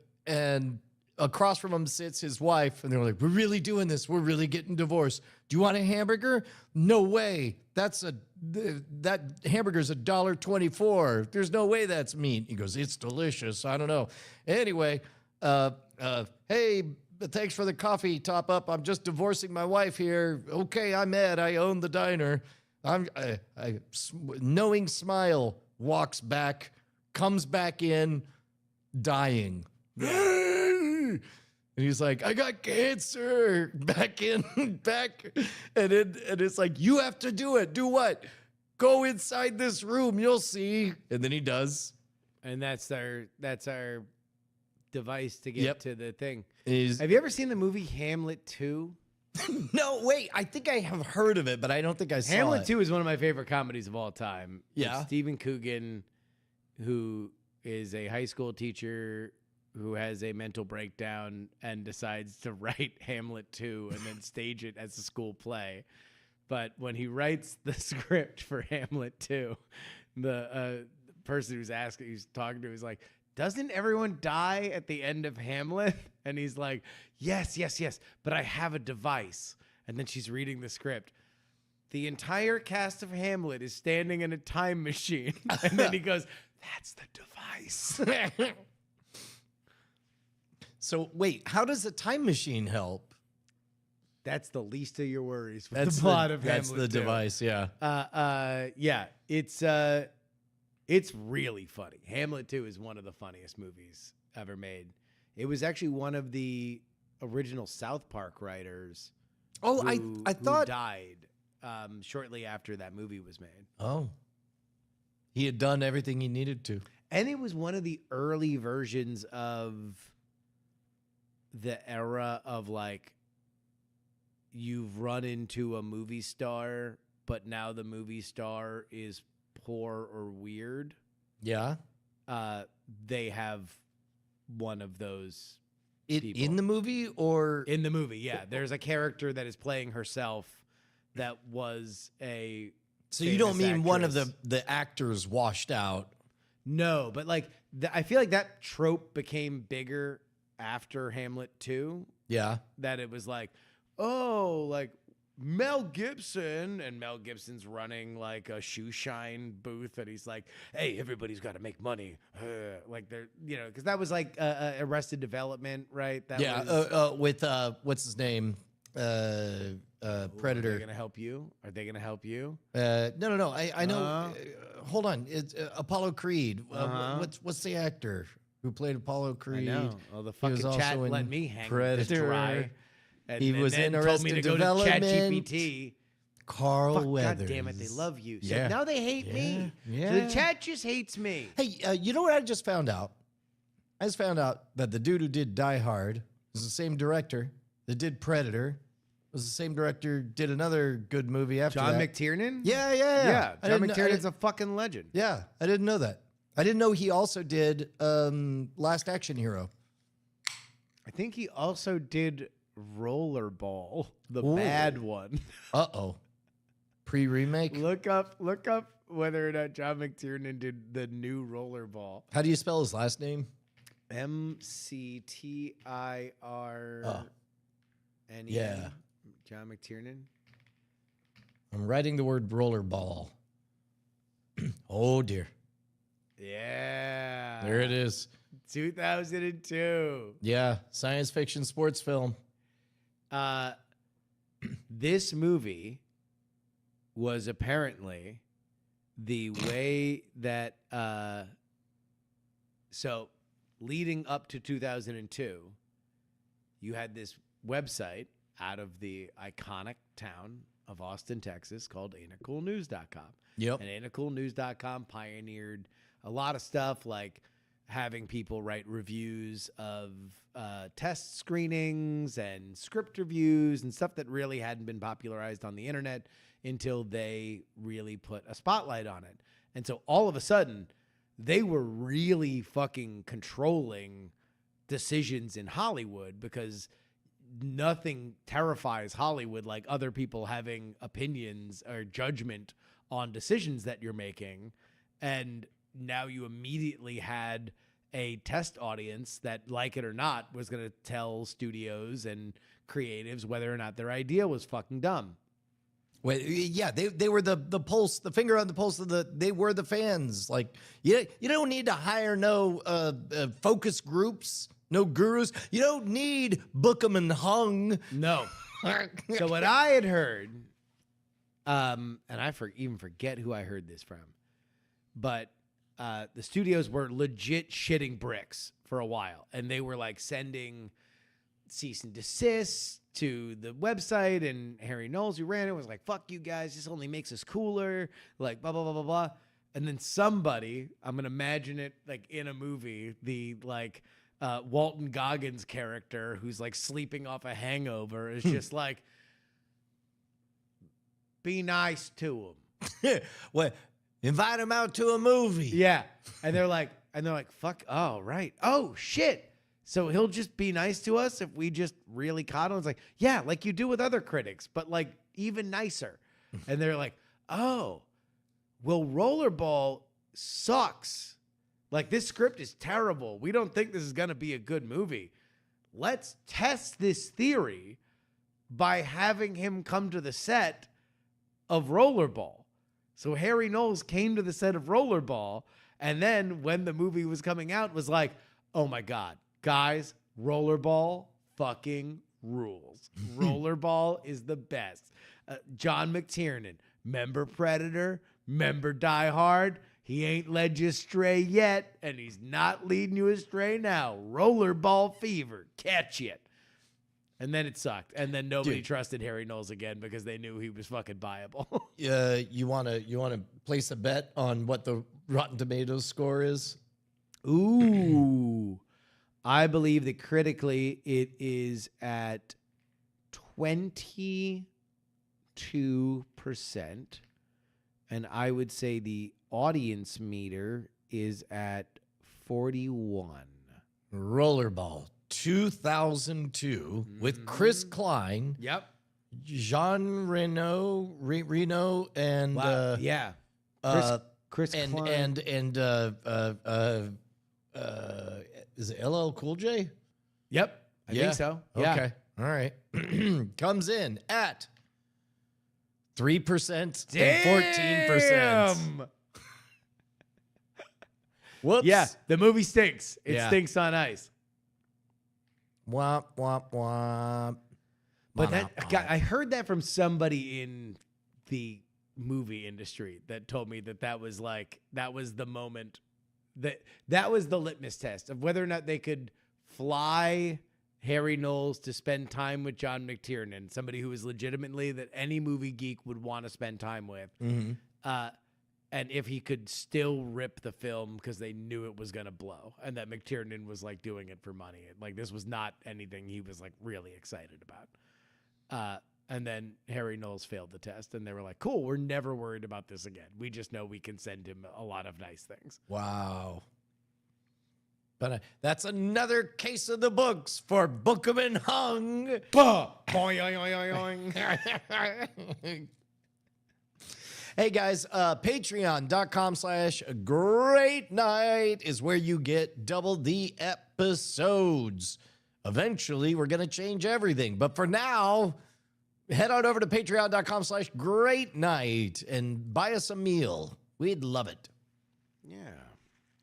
across from him sits his wife, and they're like, "We're really doing this. We're really getting divorced. Do you want a hamburger? No way. That hamburger's $1.24. There's no way that's meat." He goes, "It's delicious. I don't know." Anyway, hey, thanks for the coffee top up. I'm just divorcing my wife here. Okay, I'm Ed. I own the diner. Knowing smile, walks back, comes back in, dying. And he's like, "I got cancer." Back. And it's like, "You have to do it." "Do what?" "Go inside this room. You'll see." And then he does. And that's our device to get Yep. to the thing. He's, Have you ever seen the movie Hamlet 2? no, wait. I think I have heard of it, but I don't think I saw Hamlet it. 2 is one of my favorite comedies of all time. Yeah. With Stephen Coogan, who is a high school teacher who has a mental breakdown and decides to write Hamlet 2 and then stage it as a school play. But when he writes the script for Hamlet 2, the person who's talking to is like, "Doesn't everyone die at the end of Hamlet?" And he's like, yes, but I have a device. And then she's reading the script. The entire cast of Hamlet is standing in a time machine. And then he goes, "That's the device." So wait, how does a time machine help? That's the least of your worries with the plot of Hamlet. That's the 2. device, yeah. Yeah, it's really funny. Hamlet 2 is one of the funniest movies ever made. It was actually one of the original South Park writers. Oh, who I thought. died shortly after that movie was made. Oh, he had done everything he needed to. And it was one of the early versions of the era of like, you've run into a movie star, but now the movie star is poor or weird. Yeah. They have one of those people. In the movie or In the movie, yeah. There's a character that is playing herself that was a so you don't famous mean one of actress. the actors washed out? No, but like I feel like that trope became bigger after Hamlet 2. Yeah. That it was like, oh, like Mel Gibson, and Mel Gibson's running like a shoe shine booth, and he's like, "Hey, everybody's got to make money." Like they're, because that was like Arrested Development, right? That was, with what's his name? Are Predator. they gonna help you? Are they gonna help you? No. I know. Hold on. It's Apollo Creed. Uh-huh. What's the actor who played Apollo Creed? I know. Well, the He was fucking chat also in let me hang this Predator. dry. And, He and was then in told me Arrested to go to Development. ChatGPT. Carl Fuck, Weathers. God damn it, they love you. So Yeah. now they hate me. Yeah. So the chat just hates me. Hey, you know what I just found out? I just found out that the dude who did Die Hard was the same director that did Predator. Was the same director did another good movie after John that. McTiernan? Yeah. Yeah, I John didn't know- McTiernan's a fucking legend. Yeah, I didn't know that. I didn't know he also did Last Action Hero. I think he also did Rollerball, the Ooh. bad one. Uh-oh. Pre-remake? Look up whether or not John McTiernan did the new Rollerball. How do you spell his last name? McTiernan. Yeah. John McTiernan. I'm writing the word rollerball. Oh, dear. Yeah. There it is. 2002. Yeah, science fiction sports film. This movie was apparently the way that so leading up to 2002, you had this website out of the iconic town of Austin, Texas called AintItCoolNews.com. Yep. And AintItCoolNews.com pioneered a lot of stuff like having people write reviews of test screenings and script reviews and stuff that really hadn't been popularized on the internet until they really put a spotlight on it. And so all of a sudden, they were really fucking controlling decisions in Hollywood because nothing terrifies Hollywood like other people having opinions or judgment on decisions that you're making. And now you immediately had a test audience that, like it or not, was going to tell studios and creatives whether or not their idea was fucking dumb. Well, yeah, they were the pulse, the finger on the pulse of they were the fans. Like, you don't need to hire no focus groups, no gurus. You don't need book 'em and hung. No. So what I had heard, and I even forget who I heard this from, but the studios were legit shitting bricks for a while, and they were like sending cease and desist to the website, and Harry Knowles, who ran it, was like, fuck you guys, this only makes us cooler, like blah, blah, blah, blah, blah. And then somebody, I'm going to imagine it like in a movie, the like Walton Goggins character who's like sleeping off a hangover is just like, be nice to him. Well, invite him out to a movie. Yeah. And they're like, fuck, oh, right. Oh, shit. So he'll just be nice to us if we just really coddle. It's like, yeah, like you do with other critics, but like even nicer. And they're like, oh, well, Rollerball sucks. Like this script is terrible. We don't think this is going to be a good movie. Let's test this theory by having him come to the set of Rollerball. So Harry Knowles came to the set of Rollerball, and then when the movie was coming out, was like, oh my God, guys, Rollerball fucking rules. Rollerball is the best. John McTiernan, member Predator, member Die Hard. He ain't led you astray yet, and he's not leading you astray now. Rollerball fever. Catch it. And then it sucked. And then nobody trusted Harry Knowles again because they knew he was fucking viable. You wanna place a bet on what the Rotten Tomatoes score is? Ooh. I believe that critically it is at 22%. And I would say the audience meter is at 41. Rollerball 2002 with Chris Klein, Yep. Jean Reno, and yeah. Chris and Klein. Is it LL Cool J? Yep. I think so. Yeah. Okay. All right. Comes in at 3% and 14%. Damn. Whoops. Yeah, the movie stinks. It Yeah. stinks on ice. Womp, womp, womp. But I heard that from somebody in the movie industry that told me that was the moment that was the litmus test of whether or not they could fly Harry Knowles to spend time with John McTiernan, somebody who was legitimately that any movie geek would want to spend time with. Mm-hmm. And if he could still rip the film because they knew it was going to blow and that McTiernan was like doing it for money. Like this was not anything he was like really excited about. And then Harry Knowles failed the test and they were like, cool, we're never worried about this again. We just know we can send him a lot of nice things. Wow. But that's another case of the books for Bookham and Hung. Boing, oing, oing, oing. Hey guys, patreon.com/great night is where you get double the episodes. Eventually, we're going to change everything. But for now, head on over to patreon.com/great night and buy us a meal. We'd love it. Yeah.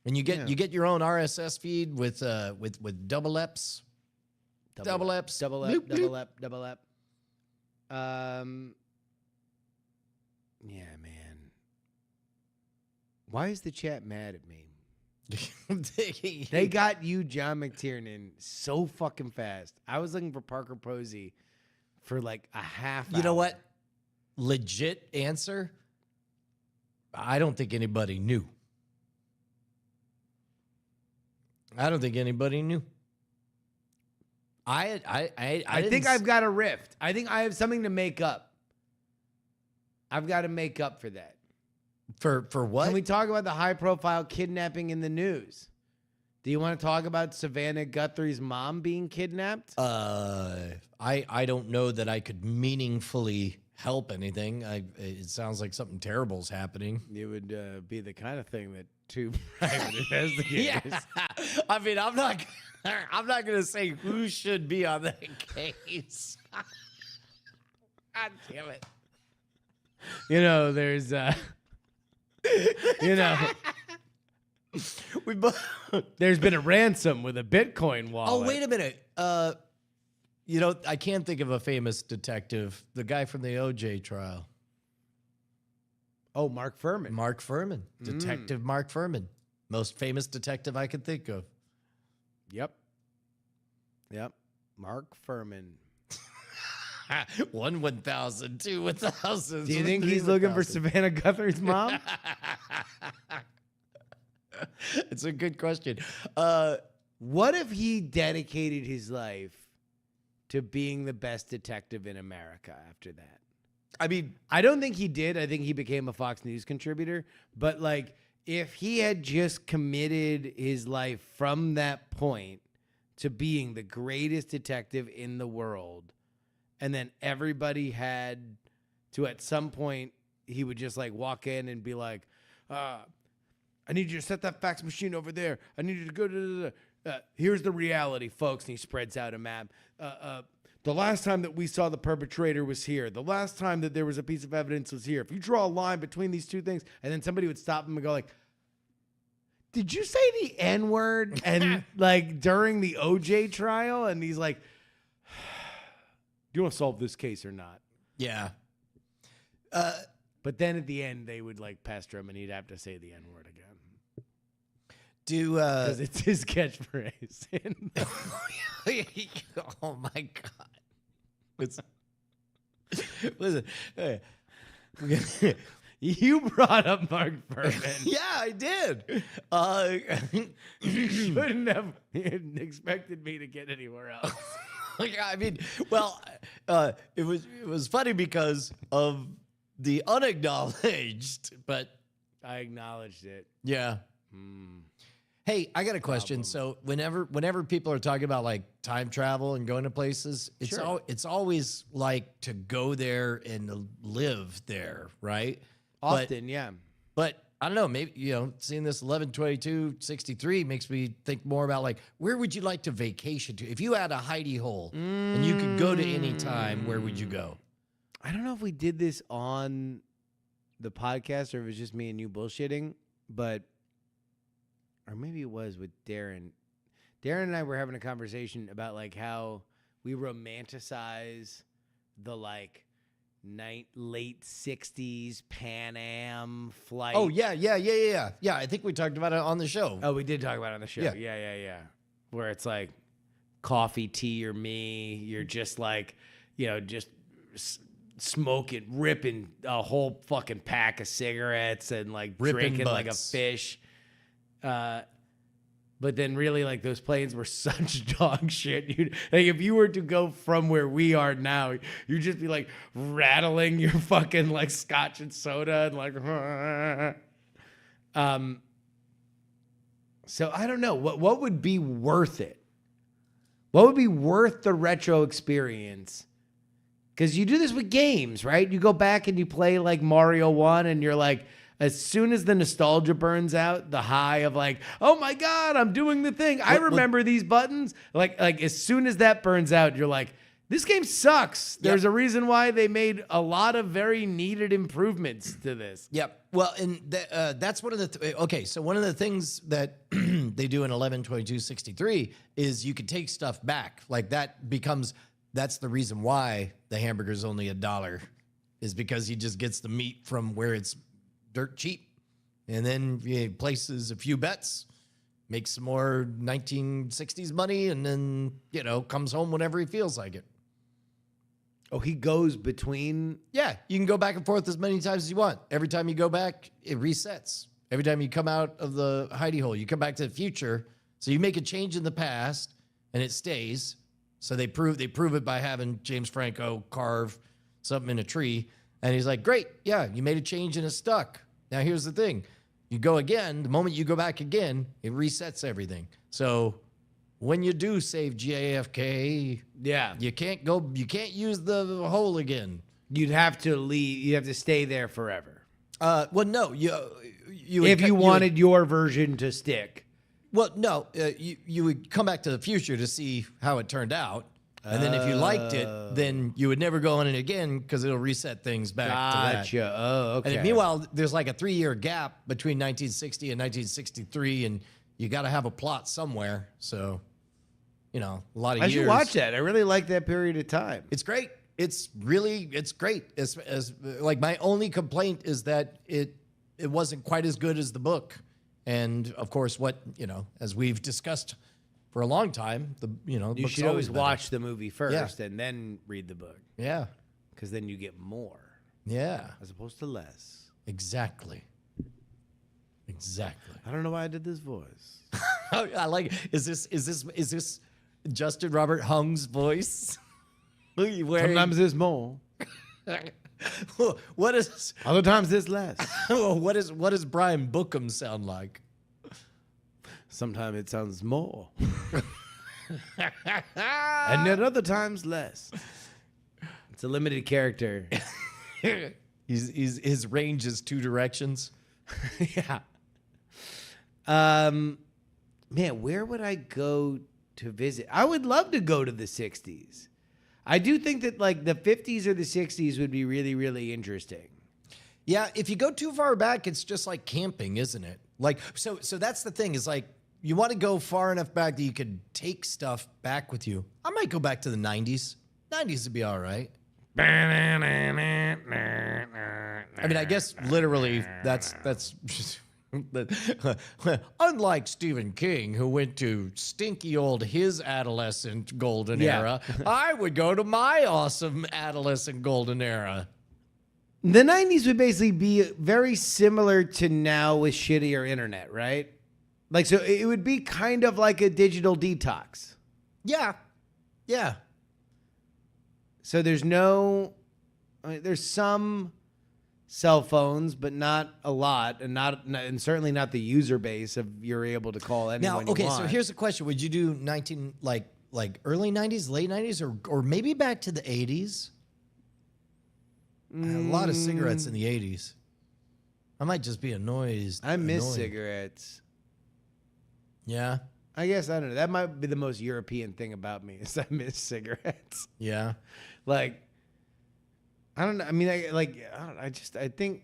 And you get your own RSS feed with double eps. Double eps. Double Bloop, ep, double bloop. ep, double ep. Yeah, man. Why is the chat mad at me? They got you, John McTiernan, so fucking fast. I was looking for Parker Posey for like a half hour. You know what? Legit answer. I don't think anybody knew. I don't think anybody knew. I think I've got a rift. I think I have something to make up. I've got to make up for that. For what? Can we talk about the high-profile kidnapping in the news? Do you want to talk about Savannah Guthrie's mom being kidnapped? I don't know that I could meaningfully help anything. It sounds like something terrible's happening. It would be the kind of thing that two private investigators. Yeah. I mean, I'm not going to say who should be on that case. God damn it. You know, there's We both. there's been a ransom with a Bitcoin wallet. Oh, wait a minute. I can't think of a famous detective. The guy from the OJ trial. Oh, Mark Furman. Mark Furman. Detective Mark Furman. Most famous detective I could think of. Yep. Mark Furman. 1,000, 2,000. Do you think he's looking for Savannah Guthrie's mom? It's a good question. What if he dedicated his life to being the best detective in America after that? I mean, I don't think he did. I think he became a Fox News contributor. But, like, if he had just committed his life from that point to being the greatest detective in the world, and then everybody had to, at some point, he would just, like, walk in and be like, I need you to set that fax machine over there. I need you to go here's the reality, folks. And he spreads out a map. The last time that we saw the perpetrator was here. The last time that there was a piece of evidence was here. If you draw a line between these two things, and then somebody would stop him and go like, did you say the N-word? And like during the OJ trial, and he's like, do you want to solve this case or not? yeah. But then at the end, they would like pester him, and he'd have to say the N-word again. Because it's his catchphrase. Oh my God. Listen. You brought up Mark Furman. Yeah, I did. You shouldn't have expected me to get anywhere else. I mean, well, it was funny because of the unacknowledged, but I acknowledged it. yeah. Hey, I got a question. So whenever people are talking about like time travel and going to places, it's always like to go there and live there, right? Often, yeah. But I don't know, maybe, seeing this 11/22/63 makes me think more about like, where would you like to vacation to? If you had a hidey hole and you could go to any time, where would you go? I don't know if we did this on the podcast or if it was just me and you bullshitting, or maybe it was with Darren. Darren and I were having a conversation about like how we romanticize the like late 60s Pan Am flight. Oh, yeah. Yeah, I think we talked about it on the show. Oh, we did talk about it on the show. Yeah. Yeah. Where it's like coffee, tea, or me. You're just like, just smoking, ripping a whole fucking pack of cigarettes and like Ripping drinking like a butts. fish. But then really like those planes were such dog shit. Like if you were to go from where we are now, you'd just be like rattling your fucking like scotch and soda and like, So I don't know what would be worth it. What would be worth the retro experience? Because you do this with games, right? You go back and you play like Mario 1 and you're like, as soon as the nostalgia burns out, the high of like, oh my God, I'm doing the thing. I remember these buttons. Like as soon as that burns out, you're like, this game sucks. There's a reason why they made a lot of very needed improvements to this. Yep. Well, and that's one of the okay. So one of the things that they do in 11/22/63 is you can take stuff back. Like that's the reason why the hamburger's only $1 is because he just gets the meat from where it's dirt cheap, and then he places a few bets, makes some more 1960s money, and then comes home whenever he feels like it. Oh, he goes between. Yeah, you can go back and forth as many times as you want. Every time you go back, it resets. Every time you come out of the hidey hole, you come back to the future. So you make a change in the past, and it stays. So they prove it by having James Franco carve something in a tree, and he's like, "Great, yeah, you made a change and it's stuck." Now here's the thing: you go again. The moment you go back again, it resets everything. So when you do save JFK, you can't use the hole again. You'd have to leave. You have to stay there forever. Well, no, you if you wanted your version to stick. Well, no, you would come back to the future to see how it turned out, and then if you liked it, then you would never go on it again because it'll reset things back to that. Gotcha. Oh, okay. And meanwhile, there's like a 3-year gap between 1960 and 1963, and you got to have a plot somewhere. So, a lot of years. I should watch that. I really like that period of time. It's great. It's great. As like my only complaint is that it wasn't quite as good as the book. And of course, as we've discussed for a long time, you should always watch the movie first and then read the book. Yeah. Because then you get more. Yeah. As opposed to less. Exactly. I don't know why I did this voice. I like it. Is this Justin Robert Hung's voice? Sometimes there's more. What is? Other times there's less. What does Brian Bookham sound like? Sometimes it sounds more, and at other times less. It's a limited character. His range is 2 directions. Yeah. Man, where would I go to visit? I would love to go to the 60s. I do think that like the 50s or the 60s would be really, really interesting. Yeah, if you go too far back, it's just like camping, isn't it? Like so that's the thing is like you want to go far enough back that you could take stuff back with you. I might go back to the 90s. 90s would be all right. I mean, I guess literally that's just unlike Stephen King, who went to stinky old his adolescent golden era, I would go to my awesome adolescent golden era. The 90s would basically be very similar to now with shittier internet, right? Like, so it would be kind of like a digital detox. Yeah. Yeah. So there's there's some cell phones, but not a lot, and certainly not the user base of you're able to call anyone now, okay, you want. so here's the question. Would you do like early 90s, late 90s, or maybe back to the 80s? I had a lot of cigarettes in the 80s. I might just be annoyed. I miss cigarettes. Yeah? I guess, I don't know. That might be the most European thing about me is I miss cigarettes. Yeah. Like, I don't know. I mean, I think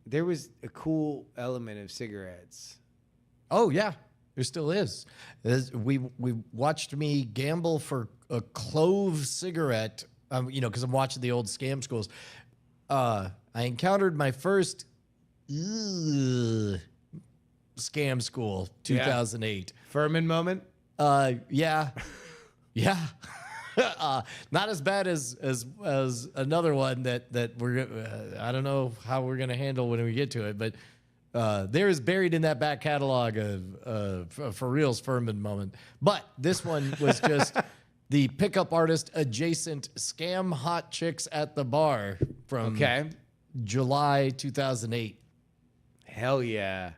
there was a cool element of cigarettes. Oh, yeah. There still is. We watched me gamble for a clove cigarette, because I'm watching the old scam schools. I encountered my first scam school, 2008. Furman moment? Yeah. Yeah. Not as bad as another one that we're I don't know how we're gonna handle when we get to it, but there is buried in that back catalog of for reals Furman moment. But this one was just the pickup artist adjacent scam hot chicks at the bar from July 2008. Hell yeah.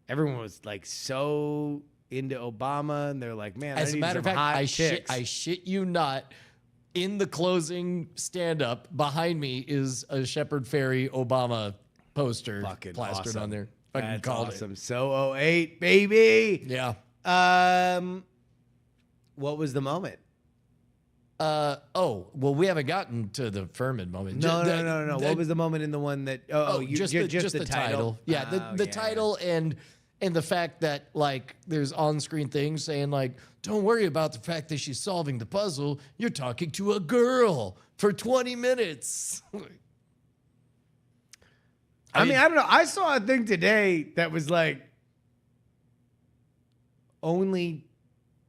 everyone was like so into Obama, and they're like, man, As a matter of fact, hot I chicks. shit you not. In the closing stand-up, behind me is a Shepherd Ferry Obama poster Fucking plastered awesome. on there. Fucking That's called awesome. So 08, baby. it. Yeah. What was the moment? Well, we haven't gotten to the Furman moment. No. What was the moment in the one that? Just the title. Yeah, the title and the fact that like there's on-screen things saying like, don't worry about the fact that she's solving the puzzle. You're talking to a girl for 20 minutes. I mean, I don't know. I saw a thing today that was like only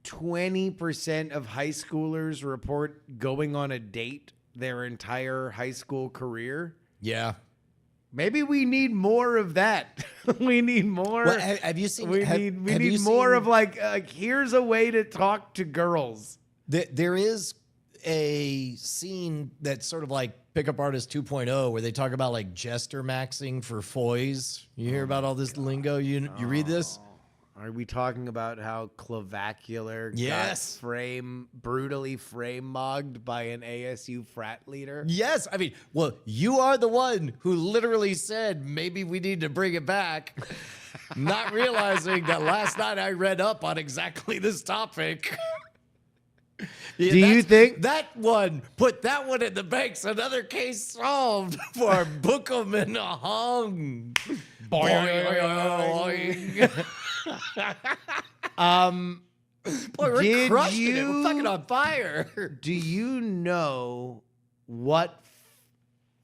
20% of high schoolers report going on a date their entire high school career. Yeah. Maybe we need more of that. We need more. Well, have you seen? We need more of like here's a way to talk to girls. There is a scene that's sort of like Pickup Artist 2.0 where they talk about like jester maxing for foys. You hear about all this lingo? You read this? Are we talking about how clavacular Yes. got brutally frame-mogged by an ASU frat leader? Yes. I mean, well, you are the one who literally said maybe we need to bring it back, not realizing that last night I read up on exactly this topic. Yeah, Do you think that one, put that one in the banks, another case solved for Bookham and hung? Boing. Boy, we're did crushing it. We're you- fucking on fire. Do you know what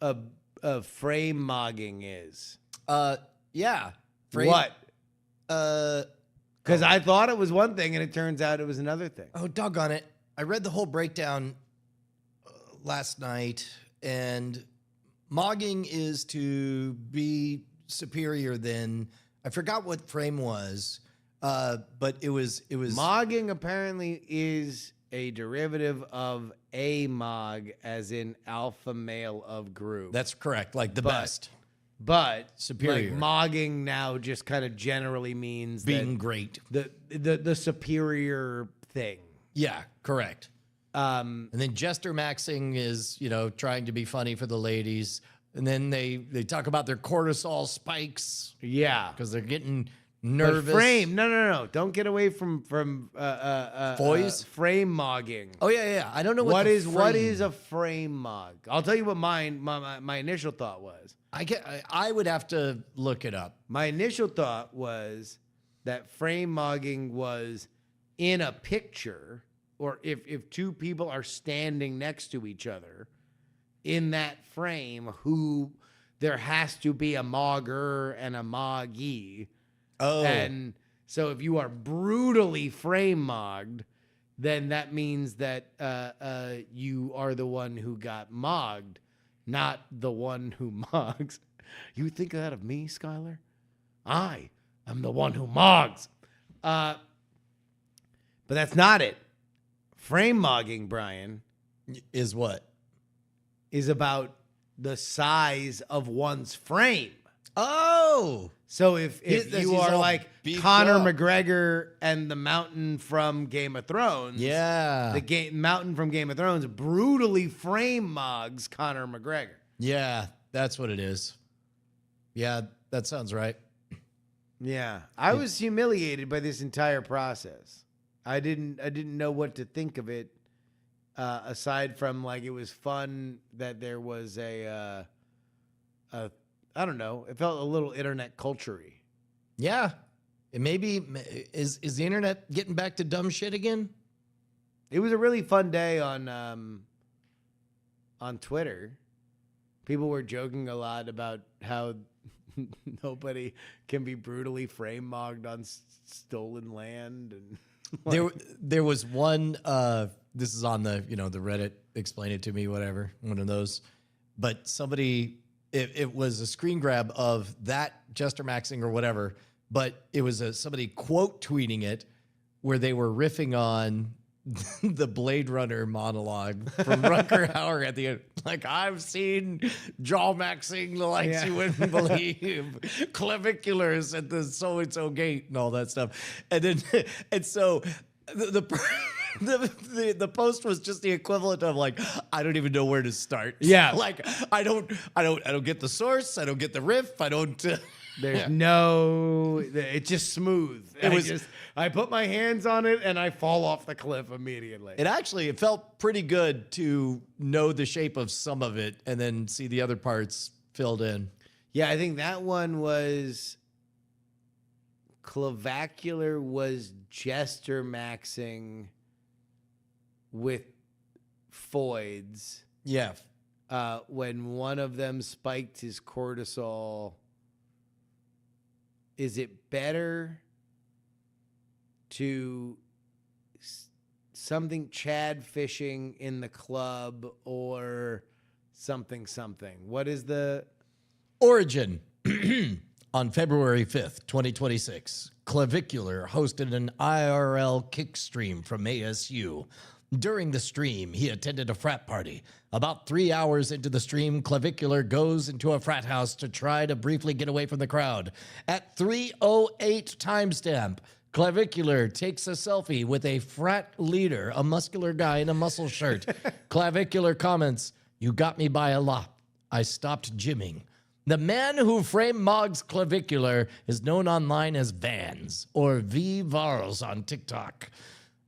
a frame mogging is? Yeah. What? Because Oh. I thought it was one thing, and it turns out it was another thing. Oh, doggone it. I read the whole breakdown last night, and mogging is to be superior than, I forgot what frame was, but it was Mogging apparently is a derivative of amog, as in alpha male of group. That's correct, like the But- best. But Superior. like mogging now just kind of generally means Being that great. the superior thing. Yeah, correct. And then jester maxing is, trying to be funny for the ladies. And then they talk about their cortisol spikes Yeah. because they're getting But nervous. frame, no. Don't get away from Foys? frame mogging. Oh yeah. I don't know What the is frame- a frame mog? I'll tell you what my initial thought was. I would have to look it up. My initial thought was that frame mogging was in a picture, or if two people are standing next to each other in that frame, who there has to be a mogger and a moggee. Oh, And so if you are brutally frame mogged, then that means that you are the one who got mogged, not the one who mogs. You think that of me, Skylar? I am the one who mogs. But that's not it. Frame mogging, Brian, is what? is about the size of one's frame. Oh, So if He's you are all like beefed Conor up. McGregor and the Mountain from Game of Thrones, yeah, the Mountain from Game of Thrones brutally frame mogs Conor McGregor. yeah. That's what it is. Yeah, that sounds right. Yeah, I was humiliated by this entire process. I didn't know what to think of it, aside from like it was fun that there was a I don't know. It felt a little internet culture-y. Yeah, it maybe is the internet getting back to dumb shit again? It was a really fun day on Twitter. People were joking a lot about how nobody can be brutally frame mogged on stolen land, and There was one. This is on the the Reddit. Explain it to me, whatever. One of those. But somebody, it was a screen grab of that jester maxing or whatever. But it was somebody quote tweeting it, where they were riffing on the Blade Runner monologue from Rutger Hauer at the end. Like, I've seen jaw maxing the likes you wouldn't believe, claviculars at the so-and-so gate and all that stuff. And then, and so the post was just the equivalent of like, I don't even know where to start. Yeah. Like, I don't get the source. I don't get the riff. I don't. There's no, it's just smooth. I put my hands on it and I fall off the cliff immediately. It felt pretty good to know the shape of some of it and then see the other parts filled in. Yeah, I think that one was clavicular was gesture maxing with foids. Yeah. When one of them spiked his cortisol. Is it better to something Chad fishing in the club or something? What is the Origin? On February 5th, 2026, Clavicular hosted an IRL kick stream from ASU. During the stream, he attended a frat party. About 3 hours into the stream, Clavicular goes into a frat house to try to briefly get away from the crowd. At 3:08 timestamp, Clavicular takes a selfie with a frat leader, a muscular guy in a muscle shirt. Clavicular comments, "You got me by a lot. I stopped gymming." The man who frame Moggs Clavicular is known online as Vans, or V Varls on TikTok.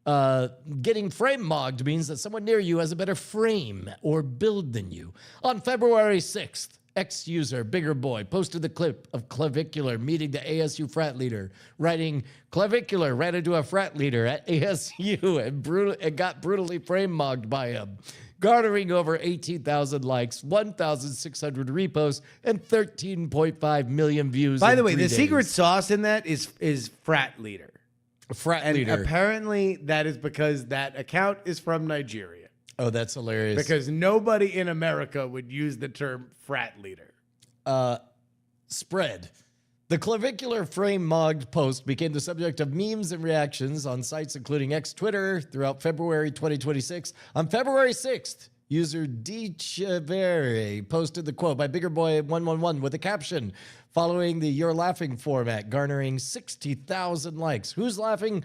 Getting frame mogged means that someone near you has a better frame or build than you. On February 6th, ex-user Bigger Boy posted the clip of Clavicular meeting the ASU frat leader, writing, "Clavicular ran into a frat leader at ASU and got brutally frame mogged by him," garnering over 18,000 likes, 1,600 reposts, and 13.5 million views. By the way, the secret sauce in that is frat leader. Leader. Apparently that is because that account is from Nigeria. Oh, that's hilarious. Because nobody in America would use the term frat leader. Spread. The Clavicular frame mogged post became the subject of memes and reactions on sites including X Twitter throughout February 2026. On February 6th, user DChevere posted the quote by Bigger Boy 111 with a caption following the "You're Laughing" format, garnering 60,000 likes. Who's laughing?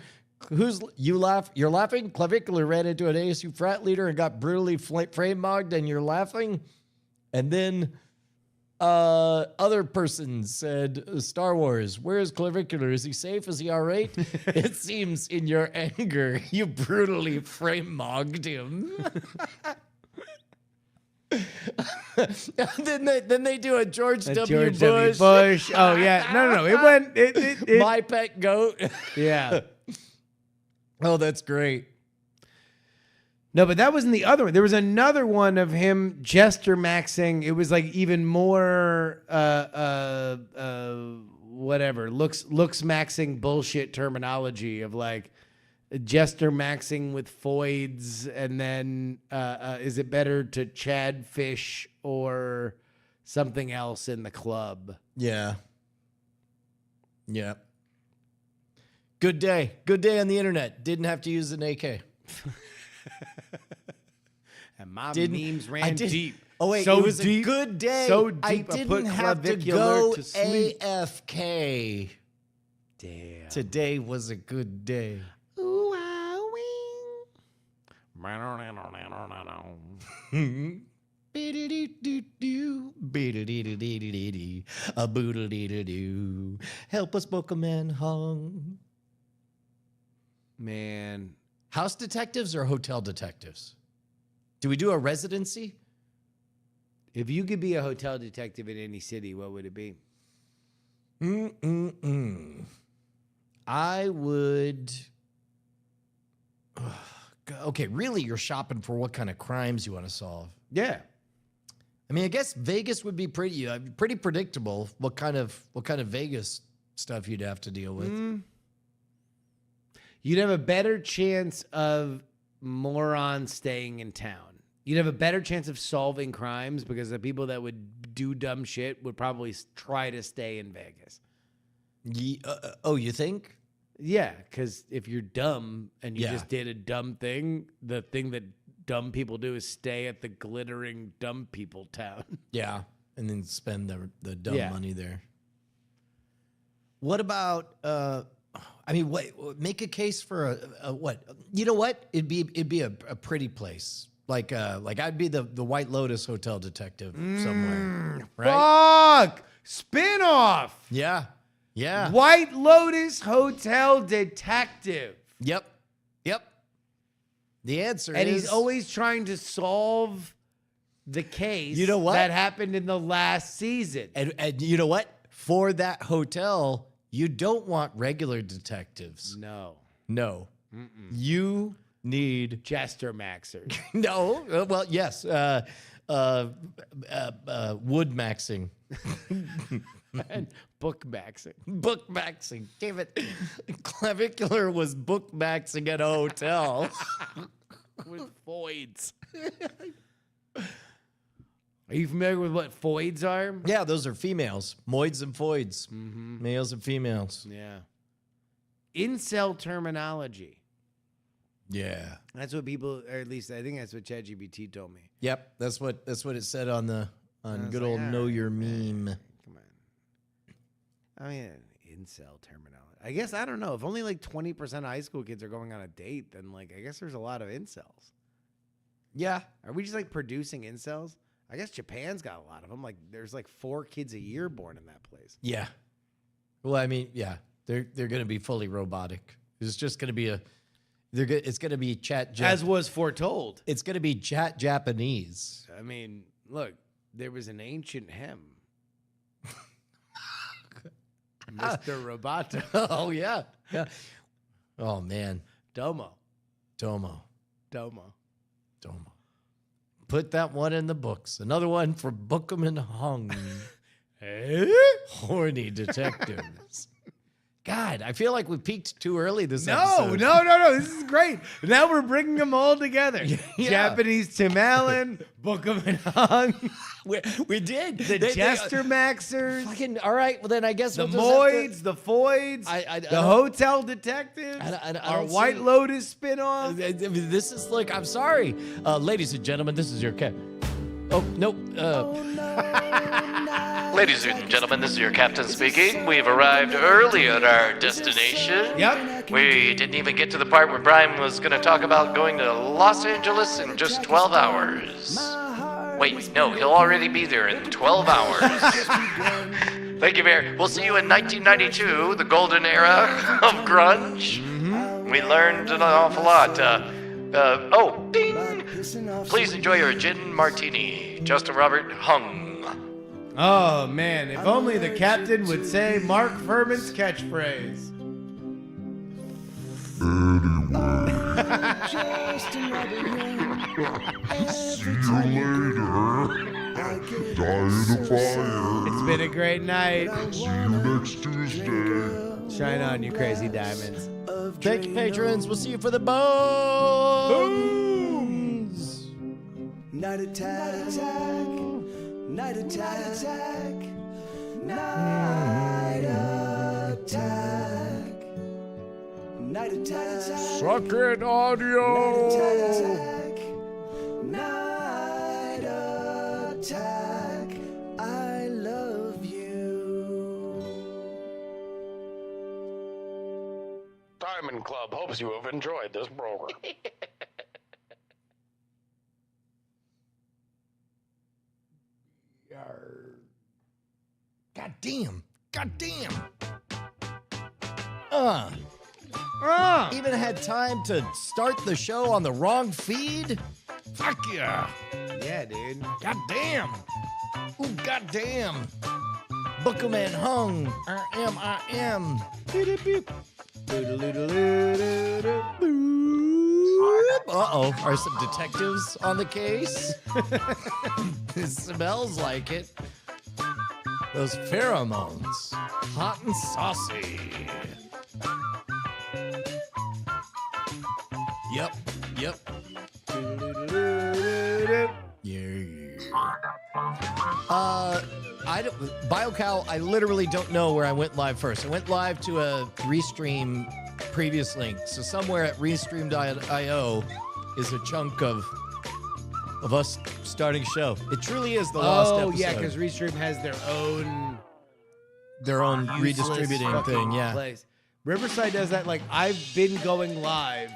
You laugh? You're laughing? Clavicular ran into an ASU frat leader and got brutally frame mogged, and you're laughing? And then other person said, "Star Wars, where is Clavicular? Is he safe? Is he all right? It seems in your anger, you brutally frame mogged him." then they do a George W. Bush. Oh yeah, no. It went. It My pet goat. Yeah. Oh, that's great. No, but that wasn't the other one. There was another one of him gesture maxing. It was like even more whatever looks maxing bullshit terminology of like gesture maxing with foids, and then is it better to Chad fish or something else in the club? Yeah. Good day on the internet. Didn't have to use an AK. And my memes ran deep. Oh wait, so it was deep, a good day. So deep, I didn't have to go to sleep. AFK. Damn. Today was a good day. Ooh, A boodle-dee-doo-doo. Help us, Bookman hung. Man. House detectives or hotel detectives? Do we do a residency? If you could be a hotel detective in any city, what would it be? I would. Okay, really, you're shopping for what kind of crimes you want to solve. Yeah. I mean, I guess Vegas would be pretty predictable. What kind of Vegas stuff you'd have to deal with? You'd have a better chance of morons staying in town. You'd have a better chance of solving crimes because the people that would do dumb shit would probably try to stay in Vegas. Oh, you think? Yeah, because if you're dumb and you Yeah. just did a dumb thing, the thing that dumb people do is stay at the glittering dumb people town. Yeah, and then spend the dumb Yeah. money there. What about? I mean, make a case for a what? You know what? It'd be a pretty place. Like I'd be the White Lotus Hotel detective somewhere, right? Fuck! Spin-off! Yeah, yeah. White Lotus Hotel Detective. Yep. The answer And is he's always trying to solve the case You know what? that happened in the last season. and you know what? For that hotel, you don't want regular detectives. No. No, you need Jester Maxers. no. Well, yes. Wood maxing. And book maxing. Book maxing. Damn it. Clavicular was book maxing at a hotel. With foids. Are you familiar with what foids are? Yeah, those are females. Moids and foids. Males and females. Yeah. Incel terminology. Yeah. That's what people, or at least I think that's what ChatGPT told me. Yep. That's what it said on was good like, old all Know right, Your Meme. Come on. I mean, incel terminology. I guess, I don't know. If only like 20% of high school kids are going on a date, then like, I guess there's a lot of incels. Yeah. Are we just like producing incels? I guess Japan's got a lot of them. Like, there's like 4 kids a year born in that place. Yeah. Well, I mean, yeah. They're going to be fully robotic. It's just going to be it's going to be As was foretold. it's going to be chat Japanese. I mean, look, there was an ancient hymn. Mr. Roboto. Oh yeah. Yeah. Oh man. Domo. Domo. Domo. Put that one in the books. Another one for Bookham and Hung. Horny detectives. God, I feel like we peaked too early this episode. No. This is great. Now we're bringing them all together. Yeah. Japanese Tim Allen, Bookham and Hung, We did. the Jester Maxers, Fucking, all right, well then I guess the we'll just have to- Moids, the Foids, I the don't- Hotel Detectives, I our don't White see- Lotus spinoff. This is like, I'm sorry. Ladies and gentlemen, this is your cat. Oh, no. Ladies and gentlemen, this is your captain speaking. We've arrived early at our destination. Yep. We didn't even get to the part where Brian was going to talk about going to Los Angeles in just 12 hours. Wait, no, he'll already be there in 12 hours. Thank you, Mayor. We'll see you in 1992, the golden era of grunge. We learned an awful lot. Ding! Please enjoy your gin martini. Justin Robert Hung. Oh man, if only the captain would say Mark Furman's catchphrase. See you later. Die in a fire. It's been a great night. See you next Tuesday. Shine on, you crazy diamonds. Thank you, patrons. We'll see you for the bones. Night attack, night attack, night attack, night attack, Suck it, audio. night attack. I love you. Diamond Club hopes you have enjoyed this program. God damn. Even had time to start the show on the wrong feed? Fuck yeah. Yeah, dude. God damn. Ooh, god damn. Bookham and Hung. I am. Uh-oh. Are some detectives on the case? It smells like it. Those pheromones. Hot and saucy. Yep. Yeah. BioCow, I literally don't know where I went live first. I went live to a Restream previous link. So somewhere at Restream.io is a chunk of us starting a show. It truly is the lost episode. Oh, yeah, because Restream has their own useless redistributing fucking thing. Yeah. place. Riverside does that. Like, I've been going live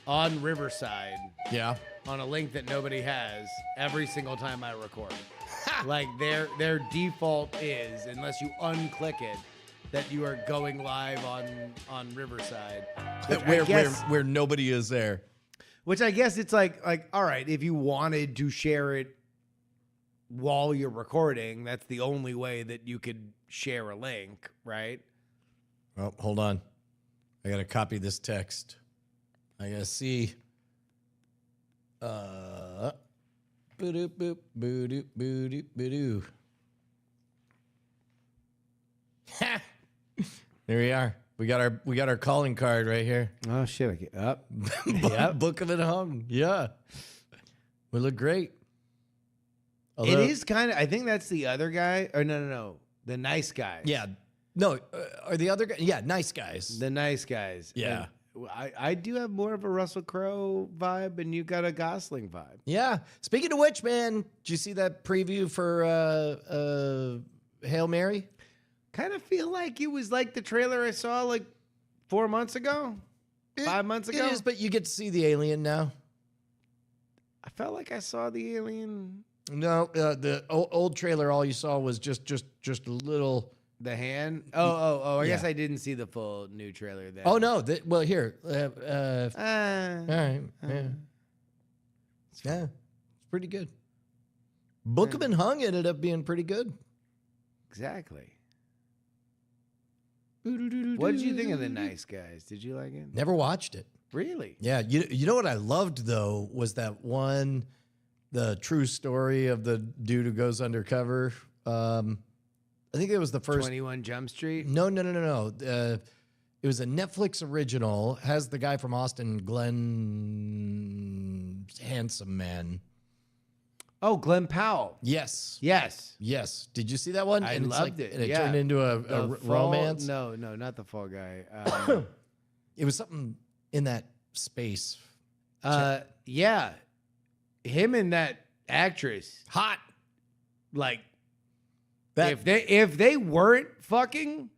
on Riverside Yeah. on a link that nobody has every single time I record. Like, their default is, unless you unclick it, that you are going live on Riverside. Where nobody is there. Which I guess it's like, all right, if you wanted to share it while you're recording, that's the only way that you could share a link, right? Oh, hold on. I got to copy this text. I got to see. Boo-doop, boop, boo-doop, boo-doop, boo-doo. Ha! There we are. We got our calling card right here. Oh shit! I get up. Book of it hung. Yeah. We look great. It is kind of. I think that's the other guy. Or no, the nice guys. Yeah. No, are the other guys? Yeah, nice guys. The nice guys. Yeah. And I do have more of a Russell Crowe vibe, and you got a Gosling vibe. Yeah. Speaking of which, man, did you see that preview for Hail Mary? Kind of feel like it was like the trailer I saw like 4 months ago, 5 months ago. It is, but you get to see the alien now. I felt like I saw the alien. No, the old trailer, all you saw was just a little. The hand. Oh! I guess Yeah. I didn't see the full new trailer then. Oh no! Well, here. All right. Yeah. It's pretty good. Book of and Hung ended up being pretty good. Exactly. What did you think of The Nice Guys? Did you like it? Never watched it. Really? Yeah. You know what I loved though was that one, the true story of the dude who goes undercover. I think it was the first 21 Jump Street? No. It was a Netflix original. Has the guy from Austin, Glenn, handsome man. Oh, Glenn Powell. Yes. Yes. Did you see that one? I And it's loved it. And it Yeah. turned into a The romance. No, not the Fall Guy. It was something in that space. Yeah. Him and that actress. Hot. Like, That if they weren't fucking,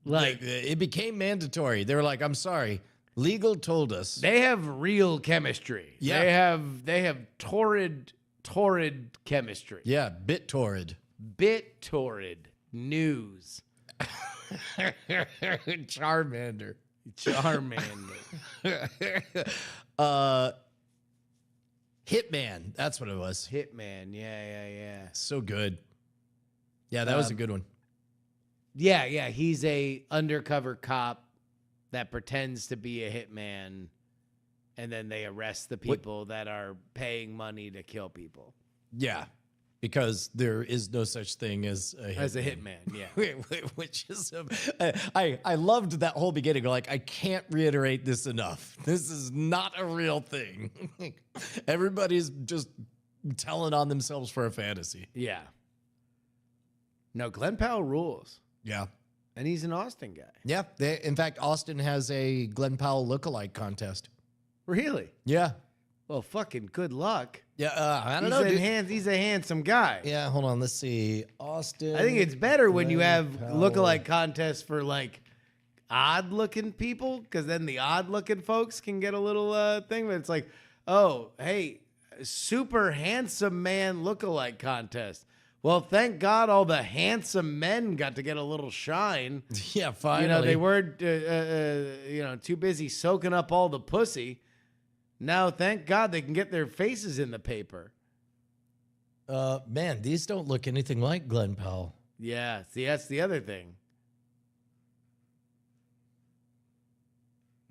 like, it became mandatory. They were like, "I'm sorry, legal told us." they have real chemistry. Yeah. They have torrid chemistry. Yeah, bit torrid. Bit torrid news. Charmander. Hitman. That's what it was. Hitman. Yeah. So good. Yeah, that was a good one. Yeah. He's a undercover cop that pretends to be a hitman, and then they arrest the people that are paying money to kill people. Yeah, because there is no such thing as a hitman. As a hitman, yeah. Which is, I loved that whole beginning. Like, I can't reiterate this enough. This is not a real thing. Everybody's just telling on themselves for a fantasy. Yeah. No, Glenn Powell rules. Yeah. And he's an Austin guy. Yeah. In fact, Austin has a Glenn Powell lookalike contest. Really? Yeah. Well, fucking good luck. Yeah. I don't know. Dude. He's a handsome guy. Yeah. Hold on. Let's see. Austin. I think it's better when you have Powell. lookalike contests for like odd looking people, because then the odd looking folks can get a little thing. But it's like, oh, hey, super handsome man lookalike contest. Well, thank God all the handsome men got to get a little shine. Yeah, finally. You know, they weren't, too busy soaking up all the pussy. Now, thank God they can get their faces in the paper. Man, these don't look anything like Glenn Powell. Yeah, see, that's the other thing.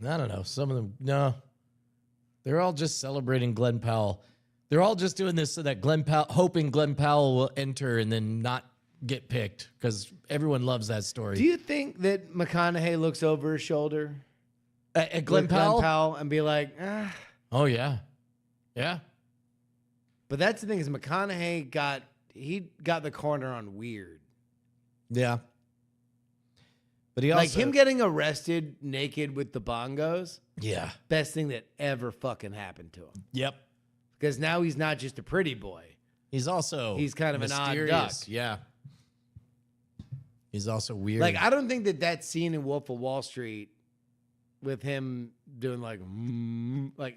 I don't know. Some of them, no. They're all just celebrating Glenn Powell. They're all just doing this so that hoping Glenn Powell will enter and then not get picked, because everyone loves that story. Do you think that McConaughey looks over his shoulder at Glenn with Powell? Glenn Powell and be like, Oh, yeah. Yeah. But that's the thing, is McConaughey got the corner on weird. Yeah. But he Like also him getting arrested naked with the bongos, yeah. best thing that ever fucking happened to him. Yep. Because now he's not just a pretty boy. He's kind kind of an odd duck. Yeah. He's also weird. Like, I don't think that scene in Wolf of Wall Street with him doing like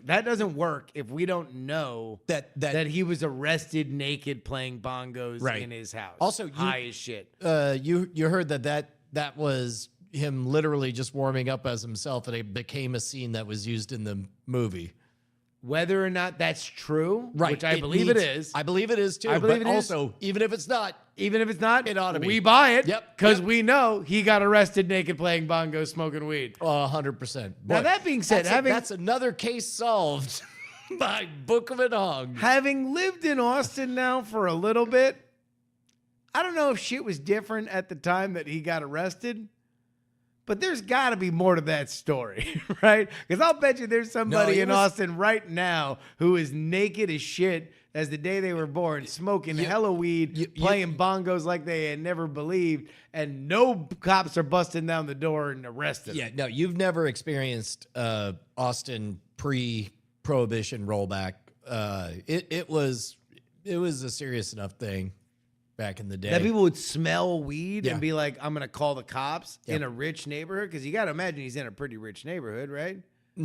that doesn't work if we don't know that he was arrested naked playing bongos Right. in his house. Also, high as shit. You heard that was him literally just warming up as himself, and it became a scene that was used in the movie. Whether or not that's true, Right. which I believe it is. I believe it is too. I believe but it is. also, even if it's not, It ought to be. We buy it. Yep. Because we know he got arrested naked playing bongos, smoking weed. 100%. Now, that being said, that's another case solved by Book of an Hog. Having lived in Austin now for a little bit, I don't know if shit was different at the time that he got arrested, but there's got to be more to that story, right? Because I'll bet you there's somebody in Austin right now who is naked as shit as the day they were born, smoking hella weed, playing bongos like they had never believed, and no cops are busting down the door and arresting them. Yeah, no, you've never experienced Austin pre-prohibition rollback. It was a serious enough thing back in the day. That people would smell weed Yeah. and be like, I'm going to call the cops Yep. in a rich neighborhood? Because you got to imagine he's in a pretty rich neighborhood, right? I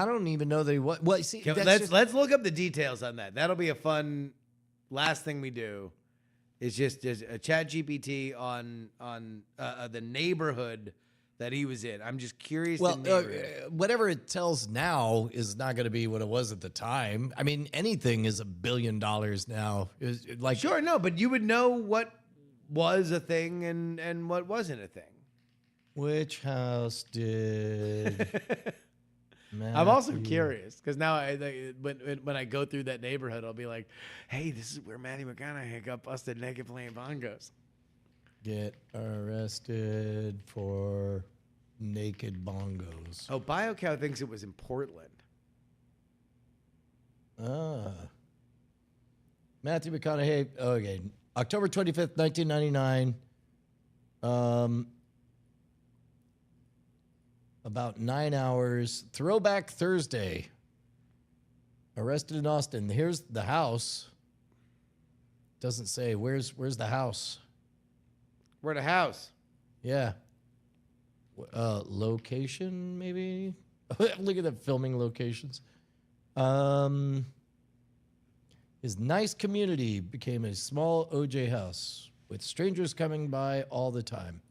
don't even know that he was. Well, see, Let's look up the details on that. That'll be a fun last thing we do. Is just a chat GPT on the neighborhood that he was in. I'm just curious. Well, the neighborhood. whatever it tells now is not going to be what it was at the time. I mean, anything is $1 billion now. Like Sure, no, but you would know what was a thing and what wasn't a thing. Which house did? I'm also Matthew- curious because now when I go through that neighborhood, I'll be like, "Hey, this is where Matthew McConaughey got busted naked playing bongos." Get arrested for naked bongos. Oh, BioCow thinks it was in Portland. Matthew McConaughey. Okay, October 25th, 1999. About 9 hours. Throwback Thursday. Arrested in Austin. Here's the house. Doesn't say where's the house. Where the house? Yeah. Location maybe. Look at the filming locations. His nice community became a small OJ house with strangers coming by all the time.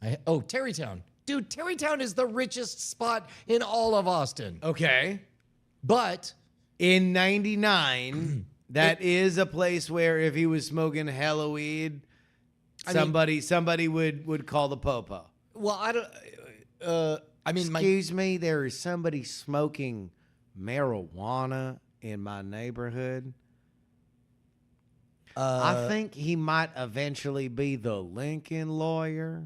Terrytown. Dude, Terrytown is the richest spot in all of Austin. Okay. But In 99, that is a place where if he was smoking hella weed, somebody would call the popo. well, I don't Excuse me, there is somebody smoking marijuana in my neighborhood. I think he might eventually be the Lincoln lawyer.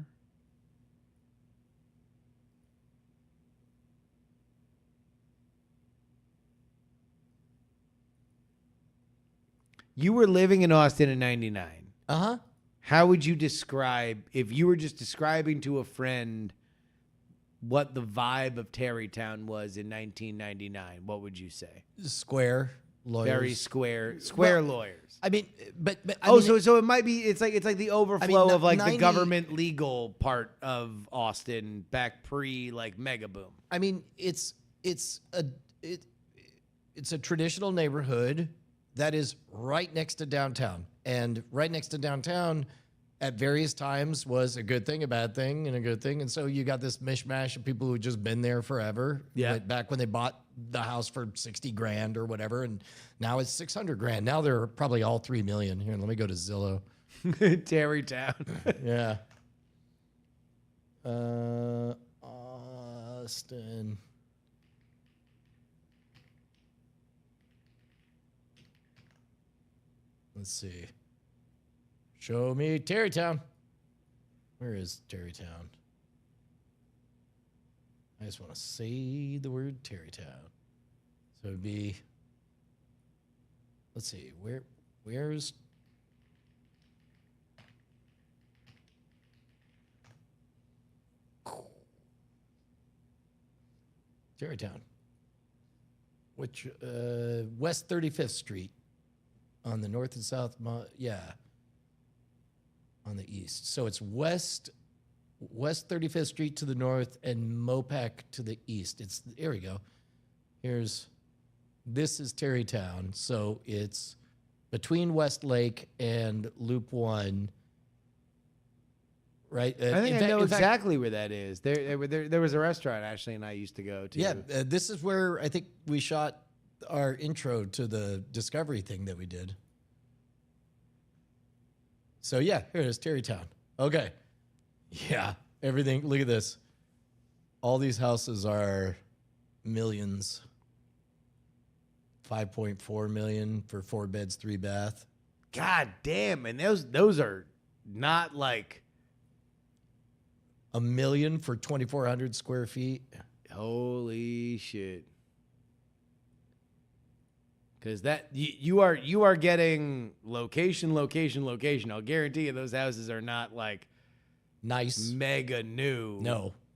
You were living in Austin in 99. uh-huh. How would you describe, if you were just describing to a friend what the vibe of Terrytown was in 1999, what would you say? Square lawyers. Very square lawyers. I mean, but So it might be it's like the overflow of like 90 the government legal part of Austin back pre like mega boom. I mean, it's a traditional neighborhood that is right next to downtown, and right next to downtown at various times was a good thing, a bad thing, and a good thing. And so you got this mishmash of people who had just been there forever. Yeah. Like back when they bought the house for 60 grand or whatever, and now it's 600 grand. Now they're probably all 3 million. Here, let me go to Zillow. Terrytown. Yeah. Austin. Let's see. Show me Terrytown. Where is Terrytown? I just want to say the word Terrytown. So it'd be, let's see, where's Tarrytown. Which, West 35th Street on the north and south, on the east. So it's West 35th Street to the north and Mopac to the east. Here we go. This is Tarrytown. So it's between Westlake and Loop 1. Right? I think I know in fact, exactly where that is. There was a restaurant Ashley and I used to go to. yeah, this is where I think we shot our intro to the Discovery thing that we did. So yeah, here it is, Tarrytown. Okay. Yeah, everything. Look at this. All these houses are millions. 5.4 million for 4 beds, 3 bath. God damn, and those are not like $1 million for 2,400 square feet. holy shit. Because that you are getting location. I'll guarantee you those houses are not like Nice. mega new.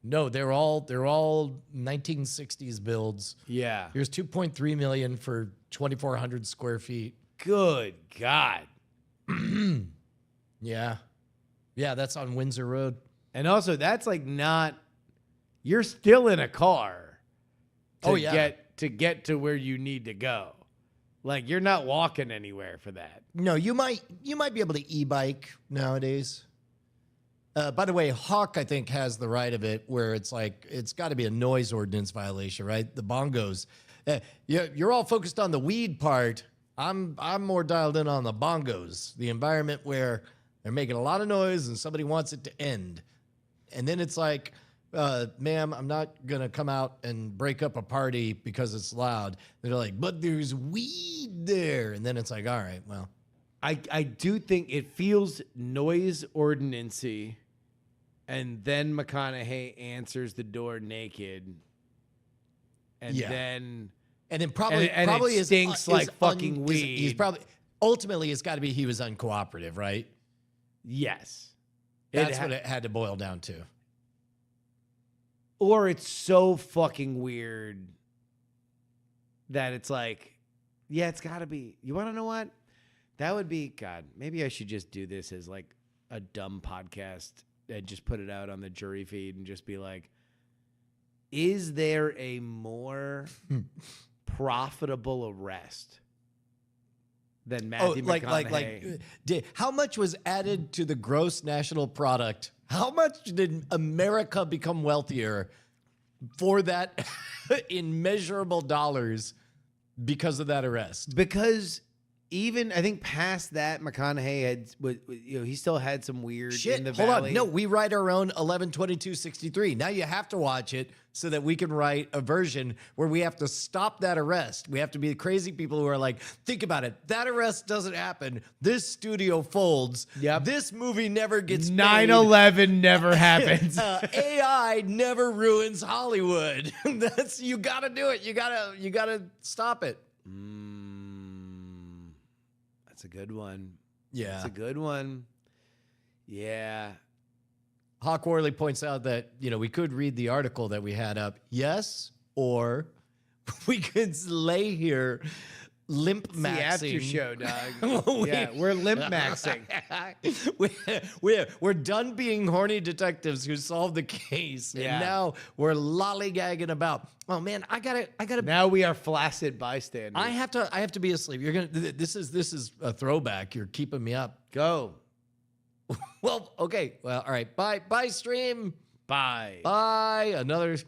No, they're all 1960s builds. Yeah. Here's 2.3 million for 2,400 square feet. Good God. Yeah. Yeah, that's on Windsor Road. And also, that's like not. You're still in a car. To get to where you need to go. Like you're not walking anywhere for that. No, you might be able to e-bike nowadays. By the way, Hawk I think has the right of it, where it's like it's got to be a noise ordinance violation, right? The bongos. You're all focused on the weed part. I'm more dialed in on the bongos, the environment where they're making a lot of noise and somebody wants it to end. And then it's like, ma'am, I'm not going to come out and break up a party because it's loud. They're like, but there's weed there. And then it's like, all right, well. I do think it feels noise ordinancy, and then McConaughey answers the door naked. And Yeah. then probably it stinks like fucking weed. He's probably ultimately it's got to be he was uncooperative, right? Yes. That's what it had to boil down to. Or it's so fucking weird that it's like, yeah, it's got to be. You want to know what? That would be, God, maybe I should just do this as like a dumb podcast and just put it out on the jury feed and just be like, is there a more profitable arrest than Matthew McConaughey? How much was added to the gross national product? How much did America become wealthier for that in measurable dollars because of that arrest? Because even I think past that, McConaughey he still had some weird Shit, in the hold valley. on. No, we write our own 11/22/63. Now you have to watch it so that we can write a version where we have to stop that arrest. We have to be the crazy people who are like, think about it. That arrest doesn't happen. This studio folds. Yep. This movie never gets made. 9/11 never happens. AI never ruins Hollywood. You got to do it. You gotta stop it. That's a good one. Yeah. That's a good one. Yeah. Hawk Worley points out that, we could read the article that we had up. Yes, or we could lay here limp maxing. The after show, dog. Yeah, we're limp maxing. we're done being horny detectives who solved the case, Yeah. and now we're lollygagging about. Oh man, I gotta. Now we are flaccid bystanders. I have to be asleep. This is a throwback. You're keeping me up. Go. Well, okay. Well, all right. Bye, stream. Bye. Bye. Another case.